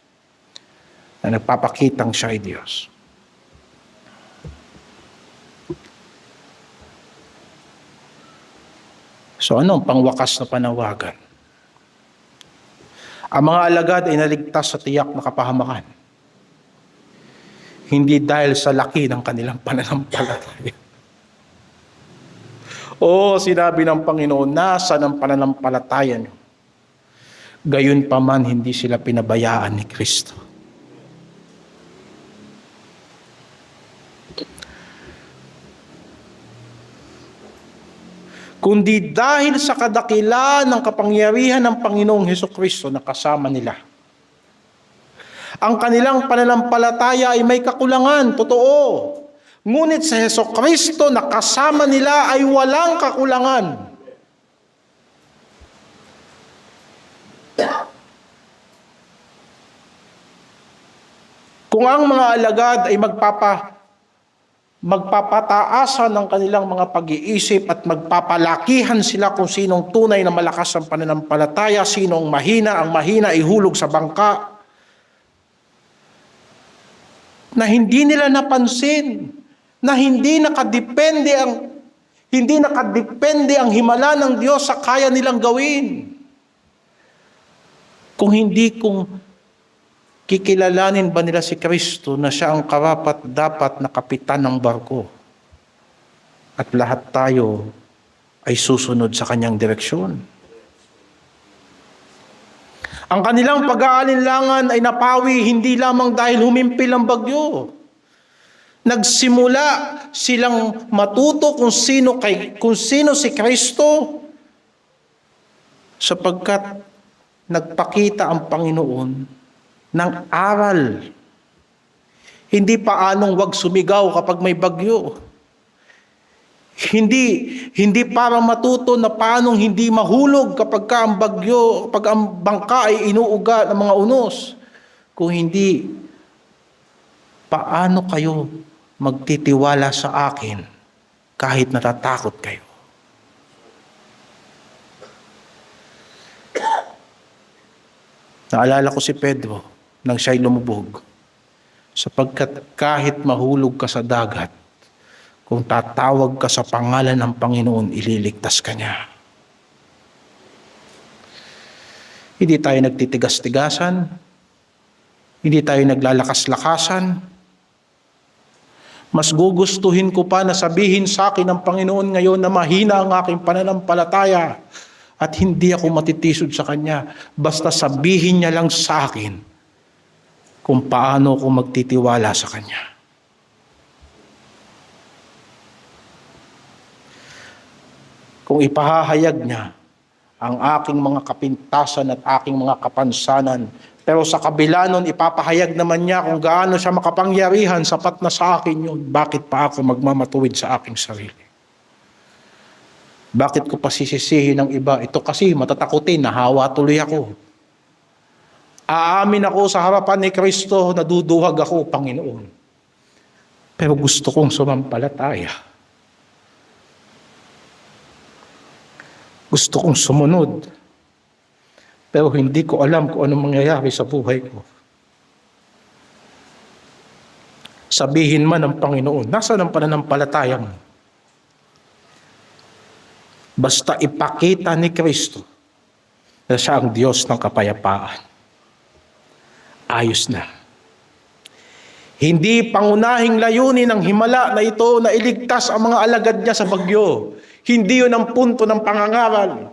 [SPEAKER 1] na nagpapakitang siya ay Diyos. So ano ang pangwakas na panawagan? Ang mga alagad ay naligtas sa tiyak na kapahamakan. Hindi dahil sa laki ng kanilang pananampalataya. Sinabi ng Panginoon, nasa ng pananampalataya niyo. Gayon pa man, hindi sila pinabayaan ni Kristo. Kundi dahil sa kadakilaan ng kapangyarihan ng Panginoong Hesukristo na kasama nila. Ang kanilang pananampalataya ay may kakulangan, totoo. Ngunit sa Hesukristo na kasama nila ay walang kakulangan. Kung ang mga alagad ay magpapataasan ng kanilang mga pag-iisip at magpapalakihan sila kung sinong tunay na malakas ang pananampalataya, sinong mahina, ang mahina ay hulog sa bangka, na hindi nila napansin, na hindi nakadepende ang himala ng Diyos sa kaya nilang gawin. Kung kikilalanin ba nila si Kristo na siya ang karapat-dapat na kapitan ng barko at lahat tayo ay susunod sa Kanyang direksyon. Ang kanilang pag-aalinlangan ay napawi hindi lamang dahil humimpil ang bagyo. Nagsimula silang matuto kung sino si Kristo sapagkat nagpakita ang Panginoon ng aral. Hindi paanong wag sumigaw kapag may bagyo. Hindi para matuto na paanong hindi mahulog kapag ang bagyo, kapag ang bangka ay inuuga ng mga unos. Kung hindi, paano kayo magtitiwala sa akin kahit natatakot kayo? Naalala ko si Pedro nang siya'y lumubog. Sapagkat kahit mahulog ka sa dagat, kung tatawag ka sa pangalan ng Panginoon, ililigtas ka niya. Hindi tayo nagtitigas-tigasan, hindi tayo naglalakas-lakasan. Mas gugustuhin ko pa na sabihin sa akin ng Panginoon ngayon na mahina ang aking pananampalataya at hindi ako matitisod sa Kanya. Basta sabihin niya lang sa akin kung paano ako magtitiwala sa Kanya. Kung ipahahayag niya ang aking mga kapintasan at aking mga kapansanan, pero sa kabila nun, ipapahayag naman niya kung gaano siya makapangyarihan, sapat na sa akin yun. Bakit pa ako magmamatuwid sa aking sarili? Bakit ko pasisisihin ng iba? Ito kasi matatakutin, nahawa tuloy ako. Aamin ako sa harapan ni Kristo, naduduwag ako, Panginoon. Pero gusto kong sumampalataya. Gusto kong sumunod. Pero hindi ko alam kung anong mangyayari sa buhay ko. Sabihin man ng Panginoon, nasaan ang pananampalataya mo? Basta ipakita ni Kristo na siya ang Diyos ng kapayapaan. Ayos na. Hindi pangunahing layunin ng himala na ito na iligtas ang mga alagad niya sa bagyo. Hindi yun ang punto ng pangangaral.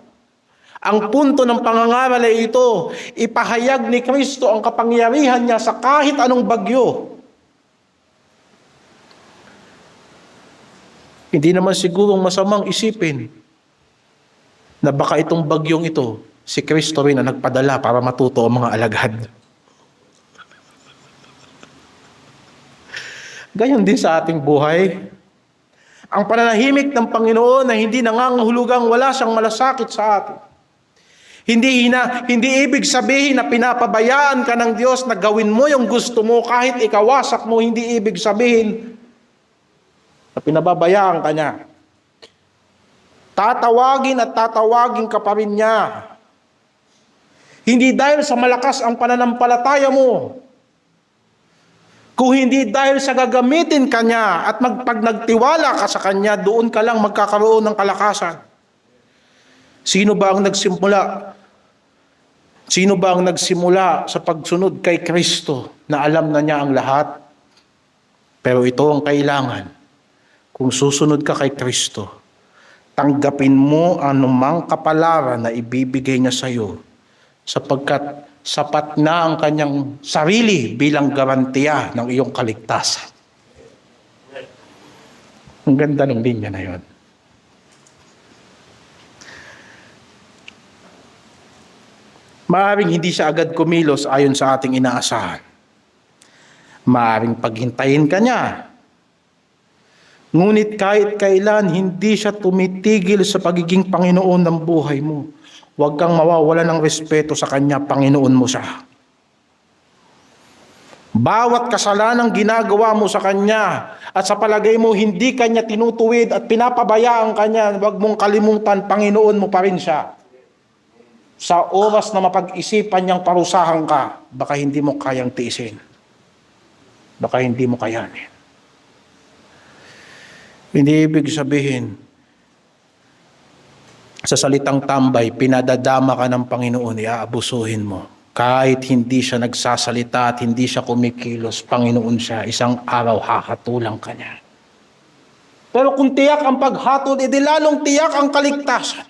[SPEAKER 1] Ang punto ng pangangaral ay ito, ipahayag ni Kristo ang kapangyarihan niya sa kahit anong bagyo. Hindi naman sigurong masamang isipin na baka itong bagyong ito, si Kristo rin ang nagpadala para matuto ang mga alagad. Gayon din sa ating buhay. Ang pananahimik ng Panginoon na hindi nangangahulugang wala siyang malasakit sa atin. Hindi ibig sabihin na pinapabayaan ka ng Diyos na gawin mo yung gusto mo kahit ikawasak mo. Hindi ibig sabihin na pinababayaan ka niya. Tatawagin at tatawagin ka pa rin niya. Hindi dahil sa malakas ang pananampalataya mo. Kung hindi dahil sa gagamitin ka niya at pag nagtiwala ka sa Kanya, doon ka lang magkakaroon ng kalakasan. Sino ba ang nagsimula? Sino ba ang nagsimula sa pagsunod kay Kristo na alam na niya ang lahat? Pero ito ang kailangan. Kung susunod ka kay Kristo, tanggapin mo anumang kapalaran na ibibigay niya sa iyo sapagkat sapat na ang kanyang sarili bilang garantiya ng iyong kaligtasan. Ang ganda ng linya na yon. Maaaring hindi siya agad kumilos ayon sa ating inaasahan. Maaaring paghintayin ka niya. Ngunit kahit kailan, hindi siya tumitigil sa pagiging Panginoon ng buhay mo. Huwag kang mawawala ng respeto sa Kanya, Panginoon mo siya. Bawat kasalanang ginagawa mo sa Kanya at sa palagay mo hindi Kanya tinutuwid at pinapabayaan Kanya, huwag mong kalimutan, Panginoon mo pa rin siya. Sa oras na mapag-isipan niyang parusahan ka, baka hindi mo kayang tiisin. Baka hindi mo kayanin. Hindi ibig sabihin, sa salitang tambay, pinadadama ka ng Panginoon, iaabusuhin mo. Kahit hindi siya nagsasalita at hindi siya kumikilos, Panginoon siya, isang araw hakatulang ka niya. Pero kung tiyak ang paghatol, edi lalong tiyak ang kaligtasan.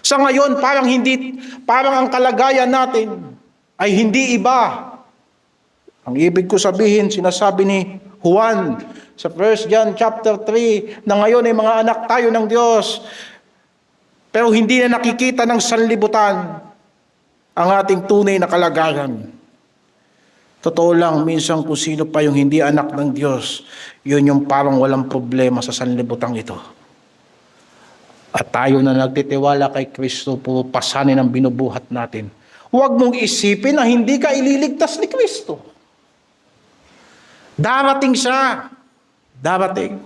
[SPEAKER 1] Sa ngayon, parang ang kalagayan natin ay hindi iba. Ang ibig ko sabihin, sinasabi ni Juan sa 1 John chapter 3, na ngayon ay mga anak tayo ng Diyos, pero hindi na nakikita ng sanlibutan ang ating tunay na kalagayan. Totoo lang, minsan kung sino pa yung hindi anak ng Diyos, yun yung parang walang problema sa sanlibutan ito. At tayo na nagtitiwala kay Kristo, puro pasanin ang binubuhat natin. Huwag mong isipin na hindi ka ililigtas ni Kristo. Darating siya. Darating.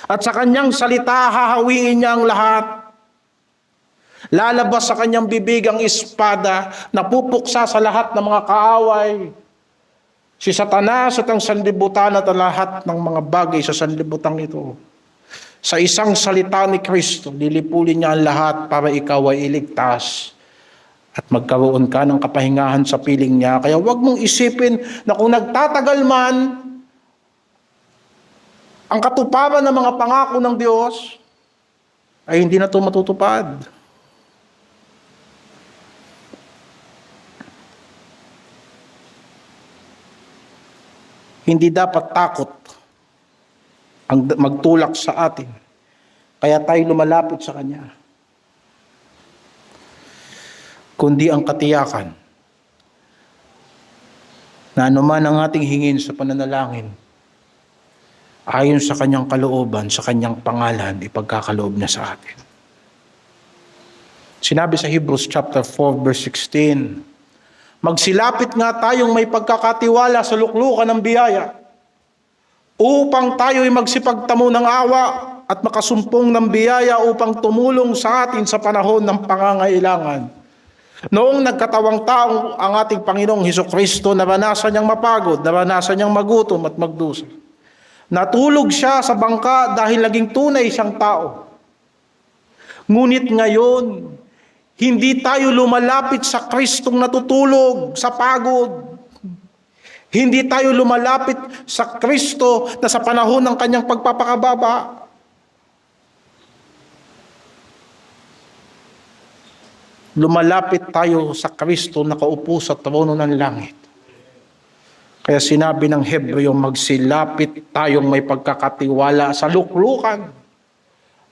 [SPEAKER 1] At sa kanyang salita, hahawiin niya ang lahat. Lalabas sa kanyang bibig ang espada, napupuksa sa lahat ng mga kaaway. Si Satanas at ang sanlibutan at lahat ng mga bagay sa sanlibutan ito. Sa isang salita ni Kristo, lilipulin niya ang lahat para ikaw ay iligtas at magkaroon ka ng kapahingahan sa piling niya. Kaya huwag mong isipin na kung nagtatagal man ang katuparan ng mga pangako ng Diyos, ay hindi na ito matutupad. Hindi dapat takot ang magtulak sa atin. Kaya tayo lumalapit sa Kanya. Kundi ang katiyakan na anuman ang ating hingin sa pananalangin, ayon sa Kanyang kalooban, sa Kanyang pangalan, ipagkakaloob niya sa atin. Sinabi sa Hebrews chapter 4 verse 16, magsilapit nga tayong may pagkakatiwala sa luklukan ng biyaya upang tayo'y magsipagtamo ng awa at makasumpong ng biyaya upang tumulong sa atin sa panahon ng pangangailangan. Noong nagkatawang taong ang ating Panginoong Hesukristo, naranasan niyang mapagod, naranasan niyang magutom at magdusa. Natulog siya sa bangka dahil naging tunay siyang tao. Ngunit ngayon, hindi tayo lumalapit sa Kristong natutulog sa pagod. Hindi tayo lumalapit sa Kristo na sa panahon ng kanyang pagpapakababa. Lumalapit tayo sa Kristo na nakaupo sa trono ng langit. Kaya sinabi ng Hebreo, magsilapit tayong may pagkakatiwala sa luklukan.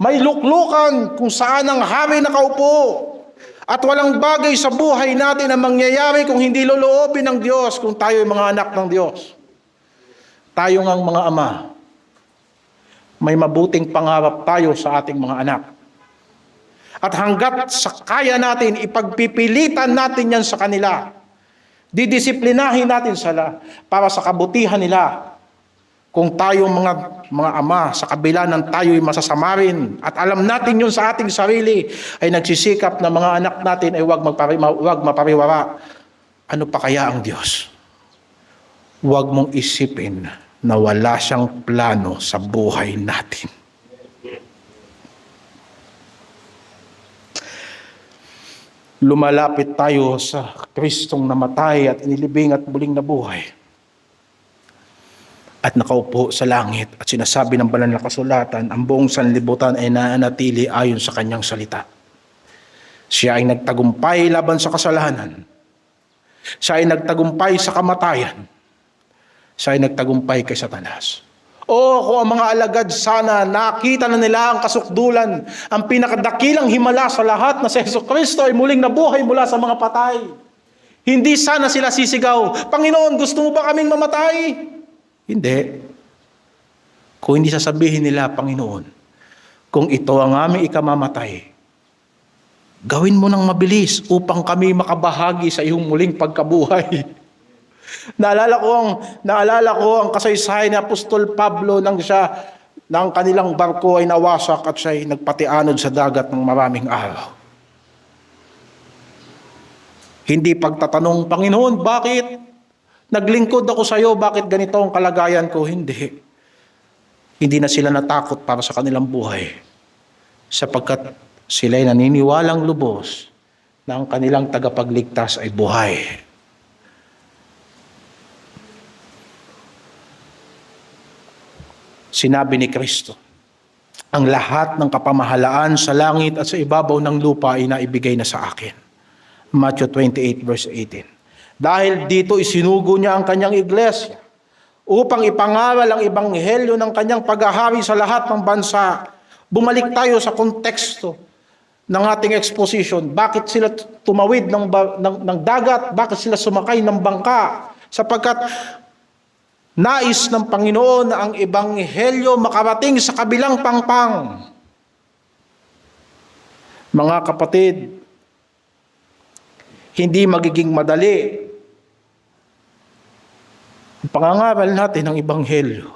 [SPEAKER 1] May luklukan kung saan ang hari nakaupo. At walang bagay sa buhay natin na mangyayari kung hindi loloobin ng Diyos, kung tayo ay mga anak ng Diyos. Tayo ngang mga ama, may mabuting pangarap tayo sa ating mga anak. At hanggat sa kaya natin, ipagpipilitan natin yan sa kanila. Didisiplinahin natin sila para sa kabutihan nila. Kung tayo mga ama, sa kabila ng tayo'y masasama rin, at alam natin yun sa ating sarili, ay nagsisikap na mga anak natin ay huwag mapariwara. Ano pa kaya ang Diyos? Huwag mong isipin na wala siyang plano sa buhay natin. Lumalapit tayo sa Kristong namatay at inilibing at muling nabuhay. At nakaupo sa langit at sinasabi ng banal na kasulatan, ang buong sanlibutan ay nanatili ayon sa kanyang salita. Siya ay nagtagumpay laban sa kasalanan. Siya ay nagtagumpay sa kamatayan. Siya ay nagtagumpay kay Satanas. O kung ang mga alagad sana nakita na nila ang kasukdulan, ang pinakadakilang himala sa lahat na si Jesucristo ay muling nabuhay mula sa mga patay. Hindi sana sila sisigaw, Panginoon, gusto mo ba kaming mamatay? Hindi. Kung hindi sasabihin nila, Panginoon, kung ito ang aming ikamamatay, gawin mo ng mabilis upang kami makabahagi sa iyong muling pagkabuhay. Naalala ko ang kasaysayan ni Apostol Pablo nang kanilang barko ay nawasak at siya ay nagpatianod sa dagat ng maraming araw. Hindi pagtatanong, Panginoon, bakit? Naglingkod ako sa iyo, bakit ganito ang kalagayan ko? Hindi. Hindi na sila natakot para sa kanilang buhay. Sapagkat sila'y naniniwalang lubos na ang kanilang tagapagligtas ay buhay. Sinabi ni Kristo, ang lahat ng kapamahalaan sa langit at sa ibabaw ng lupa ay naibigay na sa akin. Matthew 28 verse 18. Dahil dito isinugo niya ang kanyang iglesia upang ipangaral ang ebanghelyo ng kanyang paghahari sa lahat ng bansa. Bumalik tayo sa konteksto ng ating exposition. Bakit sila tumawid ng dagat? Bakit sila sumakay ng bangka? Sapagkat nais ng Panginoon na ang ebanghelyo makarating sa kabilang pangpang. Mga kapatid, hindi magiging madali ang pangangaral natin ng ebanghelyo.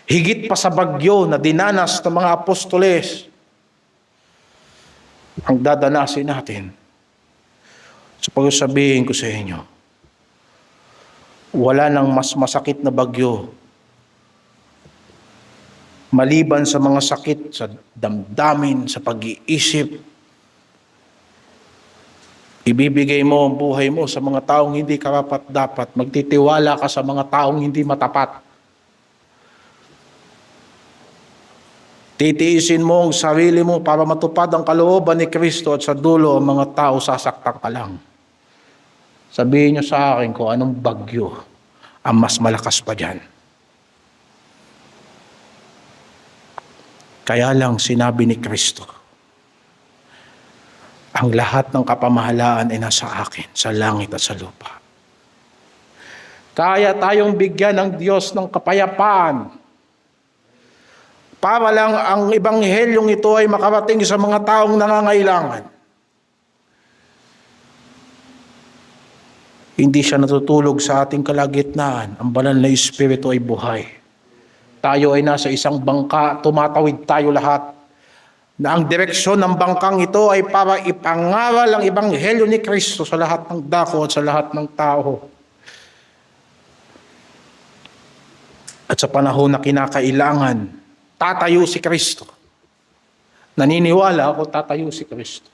[SPEAKER 1] Higit pa sa bagyo na dinanas ng mga apostoles, ang dadanasin natin. So pag-sabihin ko sa inyo, wala nang mas masakit na bagyo maliban sa mga sakit sa damdamin, sa pag-iisip. Ibibigay mo ang buhay mo sa mga taong hindi karapat-dapat. Magtitiwala ka sa mga taong hindi matapat. Titiisin mo ang sarili mo para matupad ang kalooban ni Kristo at sa dulo ang mga tao sasaktan ka lang. Sabihin niyo sa akin kung anong bagyo ang mas malakas pa dyan. Kaya lang sinabi ni Kristo, ang lahat ng kapamahalaan ay nasa akin, sa langit at sa lupa. Kaya tayong bigyan ng Diyos ng kapayapaan para lang ang ebanghelyong ito ay makarating sa mga taong nangangailangan. Hindi siya natutulog sa ating kalagitnaan. Ang banal na Espiritu ay buhay. Tayo ay nasa isang bangka, tumatawid tayo lahat. Na ang direksyon ng bangkang ito ay para ipangaral ang ebanghelyo ni Kristo sa lahat ng dako at sa lahat ng tao. At sa panahon na kinakailangan, tatayo si Kristo. Naniniwala ako, tatayo si Kristo.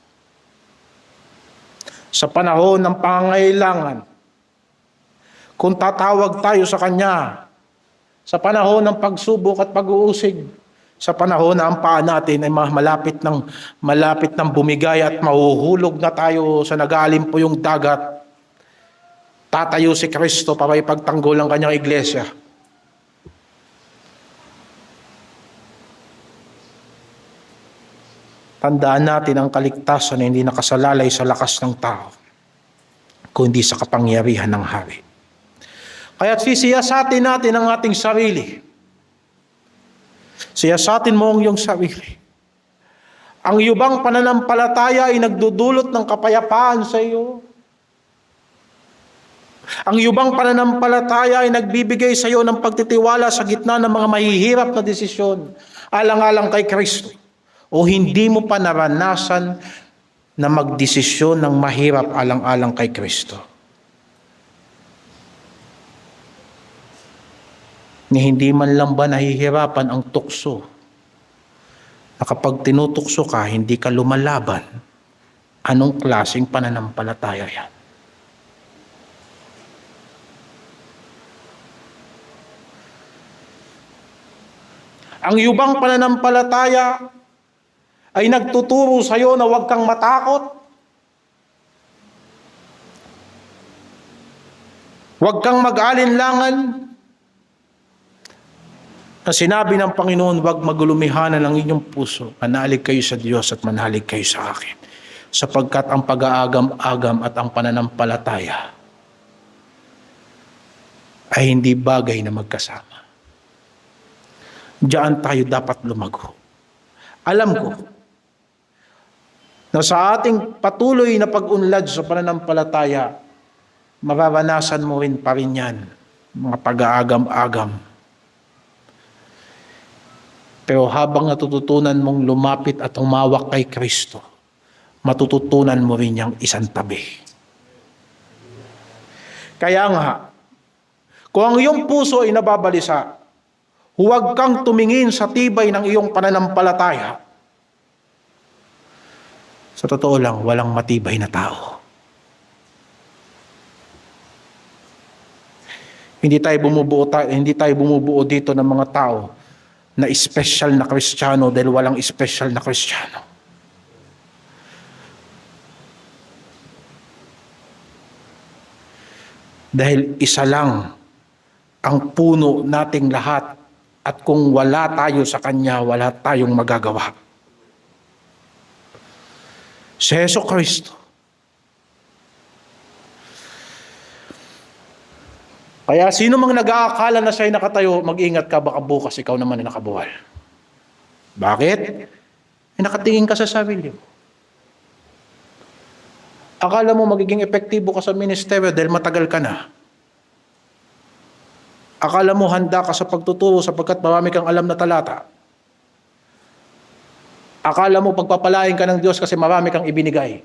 [SPEAKER 1] Sa panahon ng pangangailangan, kung tatawag tayo sa Kanya, sa panahon ng pagsubok at pag-uusig, sa panahon na ang paa natin ay malapit ng bumigay at mahuhulog na tayo sa nag-aalim po yung dagat, tatayo si Kristo para ipagtanggol ang Kanyang iglesia. Tandaan natin ang kaligtasan na hindi nakasalalay sa lakas ng tao, kundi sa kapangyarihan ng hari. Kaya't sisiyasatin natin ang ating sarili. Siyasatin mo ang iyong sarili. Ang iyong pananampalataya ay nagdudulot ng kapayapaan sa iyo. Ang iyong pananampalataya ay nagbibigay sa iyo ng pagtitiwala sa gitna ng mga mahihirap na desisyon, alang-alang kay Kristo. O hindi mo pa naranasan na magdesisyon ng mahirap alang-alang kay Kristo? Ni hindi man lang ba nahihirapan ang tukso na kapag tinutukso ka, hindi ka lumalaban? Anong klaseng pananampalataya yan? Ang iyong pananampalataya ay nagtuturo sa iyo na huwag kang matakot. Huwag kang mag-alinlangan. Na sinabi ng Panginoon, huwag magulumihanan ang inyong puso. Manalig kayo sa Diyos at manalig kayo sa akin. Sapagkat ang pag-aagam-agam at ang pananampalataya ay hindi bagay na magkasama. Diyan tayo dapat lumago. Alam ko na sa ating patuloy na pag-unlad sa pananampalataya, mararanasan mo rin pa rin yan, mga pag-aagam-agam. Pero habang natututunan mong lumapit at humawak kay Kristo, matututunan mo rin niyang isang tabi. Kaya nga, kung ang iyong puso ay nababalisa, huwag kang tumingin sa tibay ng iyong pananampalataya. Sa totoo lang, walang matibay na tao. Hindi tayo bumubuo dito ng mga tao na special na Kristiyano dahil walang special na Kristiyano. Dahil isa lang ang puno nating lahat at kung wala tayo sa Kanya, wala tayong magagawa. Si Jesu Kristo. Kaya sino mang nag-aakala na siya'y nakatayo, mag-ingat ka, baka bukas ikaw naman ay nakabuhal. Bakit? Nakatingin ka sa sarili mo. Akala mo magiging epektibo ka sa ministeryo dahil matagal ka na. Akala mo handa ka sa pagtuturo sapagkat marami kang alam na talata. Akala mo pagpapalain ka ng Diyos kasi marami kang ibinigay.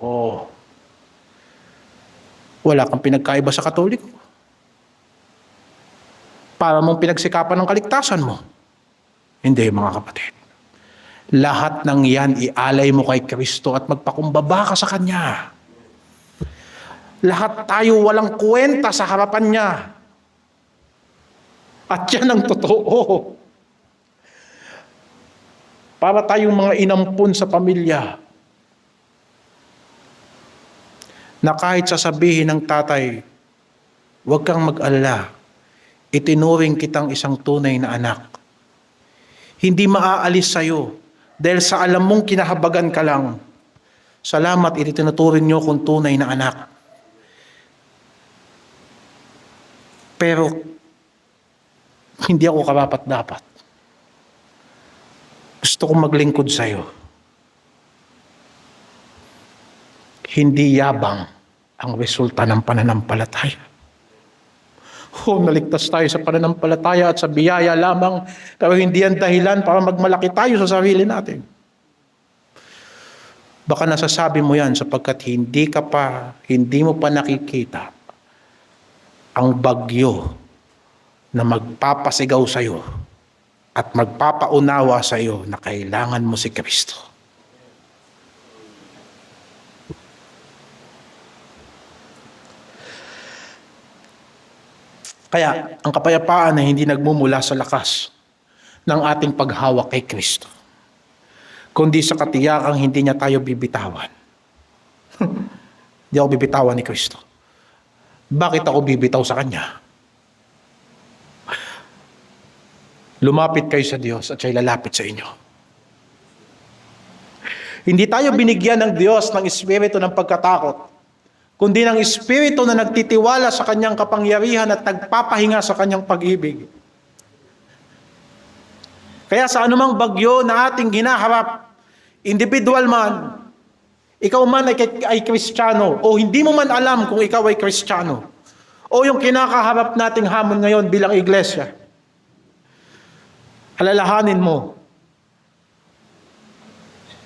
[SPEAKER 1] Oh. Wala kang pinagkaiba sa Katoliko. Para mong pinagsikapan ng kaligtasan mo. Hindi, mga kapatid. Lahat ng yan ialay mo kay Kristo at magpakumbaba ka sa Kanya. Lahat tayo walang kwenta sa harapan Niya. At yan ang totoo. Para tayong mga inampun sa pamilya na kahit sasabihin ng tatay, huwag kang mag-alala, itinuring kitang isang tunay na anak. Hindi maaalis sa'yo dahil sa alam mong kinahabagan ka lang. Salamat, itinuturing niyo kung tunay na anak. Pero hindi ako karapat-dapat. Gusto kong maglingkod sa'yo. Hindi yabang ang resulta ng pananampalataya. Naligtas tayo sa pananampalataya at sa biyaya lamang, pero hindi yan dahilan para magmalaki tayo sa sarili natin. Baka nasasabi mo yan sapagkat hindi mo pa nakikita ang bagyo na magpapasigaw sa iyo at magpapaunawa sa iyo na kailangan mo si Kristo. Kaya ang kapayapaan ay hindi nagmumula sa lakas ng ating paghawak kay Kristo, kundi sa katiyakang hindi niya tayo bibitawan. Hindi ako bibitawan ni Kristo. Bakit ako bibitaw sa Kanya? Lumapit kayo sa Diyos at siya'y lalapit sa inyo. Hindi tayo binigyan ng Diyos ng espiritu ng pagkatakot, kundi ng espiritu na nagtitiwala sa Kanyang kapangyarihan at nagpapahinga sa Kanyang pag-ibig. Kaya sa anumang bagyo na ating hinaharap, individual man, ikaw man ay Kristiyano, o hindi mo man alam kung ikaw ay Kristiyano, o yung kinakaharap nating hamon ngayon bilang iglesia, alalahanin mo,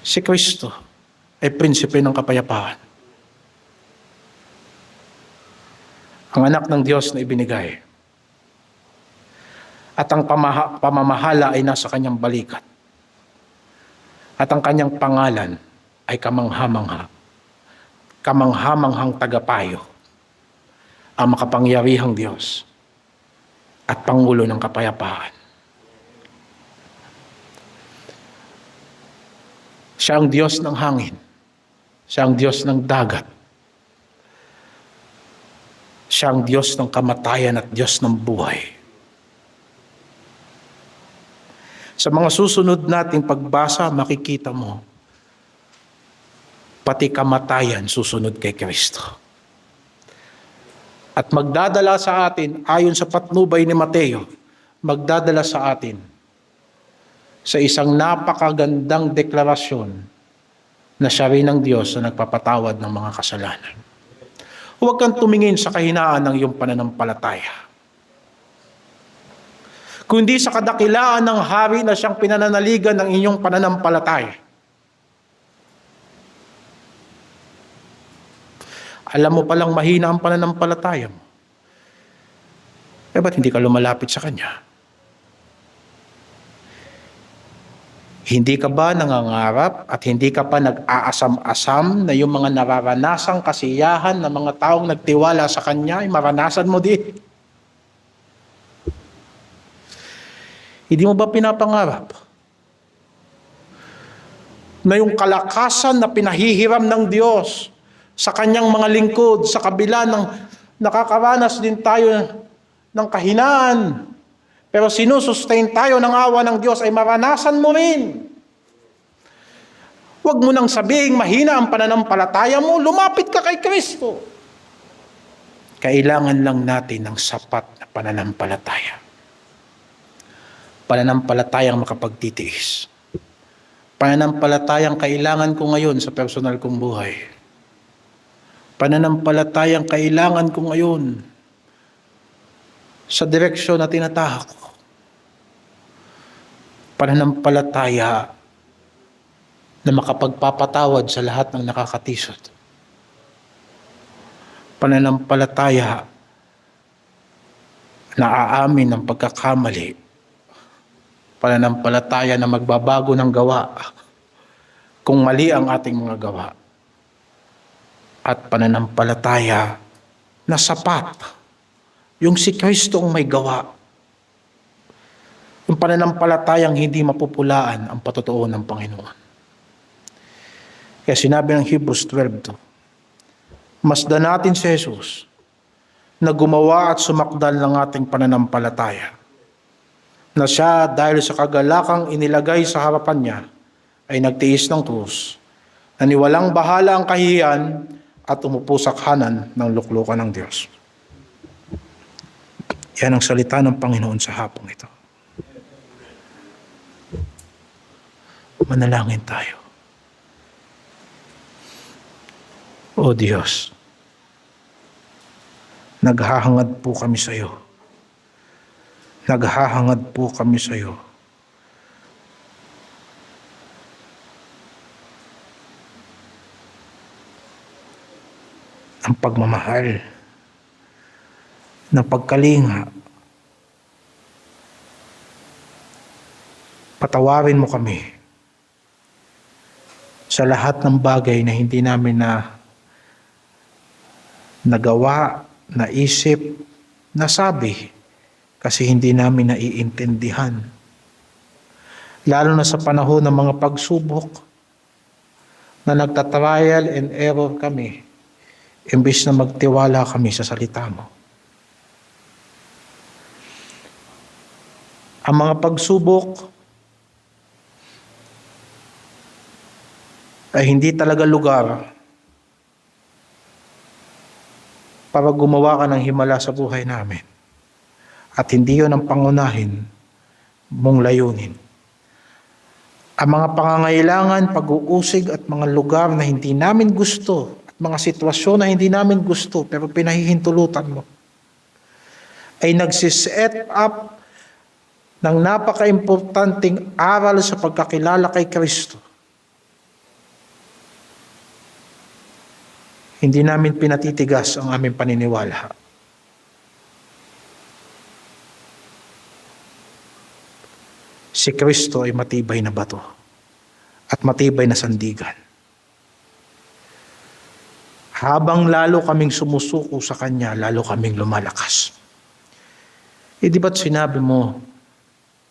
[SPEAKER 1] si Kristo ay prinsipe ng kapayapaan. Ang anak ng Diyos na ibinigay. At ang pamamahala ay nasa Kanyang balikat. At ang Kanyang pangalan ay kamangha-mangha. Kamangha-manghang tagapayo. Ang makapangyarihang Diyos at Pangulo ng kapayapaan. Siya ang Diyos ng hangin. Siya ang Diyos ng dagat. Siya ang Diyos ng kamatayan at Diyos ng buhay. Sa mga susunod nating pagbasa, makikita mo, pati kamatayan susunod kay Kristo. At magdadala sa atin, ayon sa patnubay ni Mateo, magdadala sa atin sa isang napakagandang deklarasyon na siya rin ang Diyos na nagpapatawad ng mga kasalanan. Huwag kang tumingin sa kahinaan ng iyong pananampalataya, kundi sa kadakilaan ng hari na siyang pinananaligan ng inyong pananampalataya. Alam mo palang mahina ang pananampalataya mo. Ba't hindi ka lumalapit sa Kanya? Hindi ka ba nangangarap at hindi ka pa nag-aasam-asam na yung mga nararanasang kasiyahan ng mga taong nagtiwala sa Kanya ay maranasan mo din? Hindi mo ba pinapangarap na yung kalakasan na pinahihiram ng Diyos sa Kanyang mga lingkod, sa kabila ng nakakaranas din tayo ng kahinaan, pero sinusustain tayo ng awa ng Diyos, ay maranasan mo rin? Huwag mo nang sabihin mahina ang pananampalataya mo, lumapit ka kay Kristo. Kailangan lang natin ng sapat na pananampalataya. Pananampalatayang makapagtitiis. Pananampalatayang kailangan ko ngayon sa personal kong buhay. Pananampalatayang kailangan ko ngayon sa direksyon na tinatahak ko. Pananampalataya na makapagpapatawad sa lahat ng nakakatisod. Pananampalataya na aamin ng pagkakamali. Pananampalataya na magbabago ng gawa kung mali ang ating mga gawa. At pananampalataya na sapat yung si Kristo ang may gawa. Yung pananampalatayang hindi mapupulaan ang patotoo ng Panginoon. Kaya sinabi ng Hebrews 12:2, masdan natin si Jesus na gumawa at sumakdal ng ating pananampalataya, na siya dahil sa kagalakang inilagay sa harapan niya ay nagtiis ng krus, na niwalang bahala ang kahihiyan at umupo sa kanan ng luklukan ng Diyos. Yan ang salita ng Panginoon sa hapong ito. Manalangin tayo. O Diyos, naghahangad po kami sa iyo. Naghahangad po kami sa iyo. Ang pagmamahal, ng pagkalinga. Patawarin mo kami sa lahat ng bagay na hindi namin nagawa, naisip, nasabi, kasi hindi namin naiintindihan. Lalo na sa panahon ng mga pagsubok na nagtatrial and error kami, imbes na magtiwala kami sa salita mo. Ang mga pagsubok ay hindi talaga lugar para gumawa ka ng himala sa buhay namin. At hindi yun ang pangunahin mong layunin. Ang mga pangangailangan, pag-uusig at mga lugar na hindi namin gusto, at mga sitwasyon na hindi namin gusto pero pinahihintulutan mo, ay nagsiset up ng napaka-importanting aral sa pagkakilala kay Kristo. Hindi namin pinatitigas ang aming paniniwala. Si Kristo ay matibay na bato at matibay na sandigan. Habang lalo kaming sumusuko sa Kanya, lalo kaming lumalakas. Di ba't sinabi mo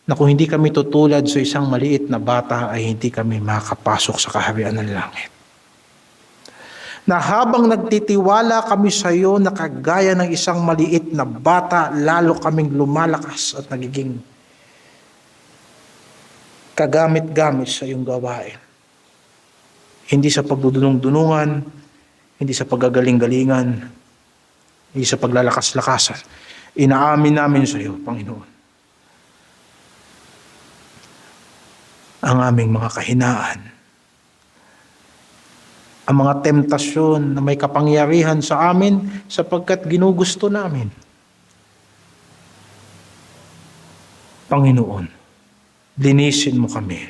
[SPEAKER 1] na kung hindi kami tutulad sa isang maliit na bata ay hindi kami makapasok sa kaharian ng langit? Na habang nagtitiwala kami sa iyo na kagaya ng isang maliit na bata, lalo kaming lumalakas at nagiging kagamit-gamit sa iyong gawain. Hindi sa pagdudunong-dunungan, hindi sa paggagaling-galingan, hindi sa paglalakas-lakasan. Inaamin namin sa iyo, Panginoon, ang aming mga kahinaan, ang mga temptasyon na may kapangyarihan sa amin sapagkat ginugusto namin. Panginoon, linisin mo kami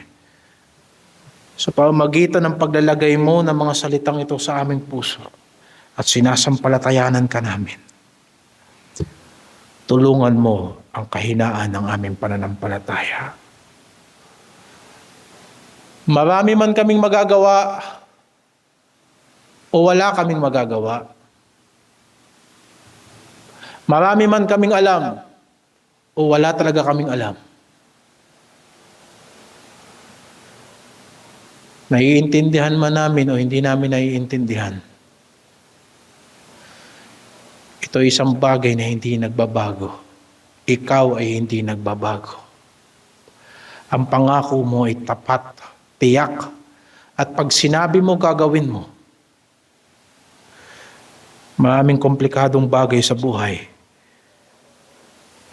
[SPEAKER 1] sa pamamagitan ng paglalagay mo ng mga salitang ito sa aming puso at sinasampalatayanan ka namin. Tulungan mo ang kahinaan ng aming pananampalataya. Marami man kaming magagawa o wala kaming magagawa. Marami man kaming alam o wala talaga kaming alam. Naiintindihan man namin o hindi namin naiintindihan. Ito ay isang bagay na hindi nagbabago. Ikaw ay hindi nagbabago. Ang pangako mo ay tapat, tiyak, at pag sinabi mo, gagawin mo. Maraming komplikadong bagay sa buhay.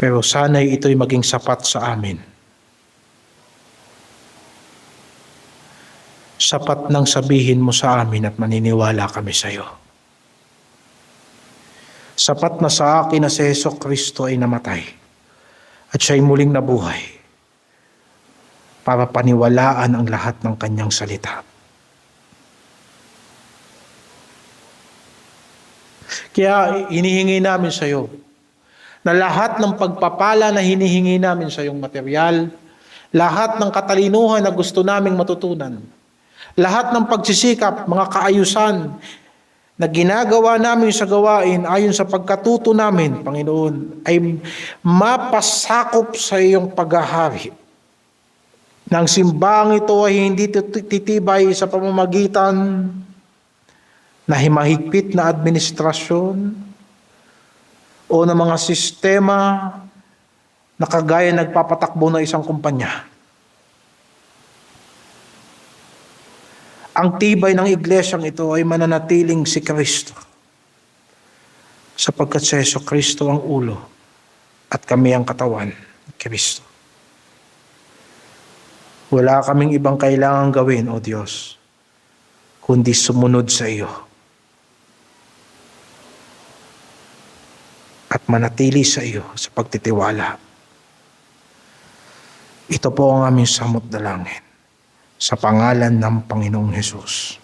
[SPEAKER 1] Pero sana'y ito'y maging sapat sa amin. Sapat nang sabihin mo sa amin at maniniwala kami sa iyo. Sapat na sa akin na si Jesucristo ay namatay at siya'y muling nabuhay para paniwalaan ang lahat ng kanyang salita. Kaya hinihingi namin sa iyo na lahat ng pagpapala na hinihingi namin sa iyong material, lahat ng katalinuhan na gusto naming matutunan, lahat ng pagsisikap, mga kaayusan na ginagawa namin sa gawain ayon sa pagkatuto namin, Panginoon, ay mapasakop sa iyong paghahari. Nang simbang ito ay hindi titibay sa pamamagitan na himahigpit na administrasyon o ng mga sistema na kagaya nagpapatakbo ng isang kumpanya. Ang tibay ng iglesyang ito ay mananatiling si Kristo, sapagkat si Jesucristo ang ulo at kami ang katawan ni Kristo. Wala kaming ibang kailangang gawin, O Diyos, kundi sumunod sa iyo at manatili sa iyo sa pagtitiwala. Ito po ang aming samot dalangin sa pangalan ng Panginoong Hesus.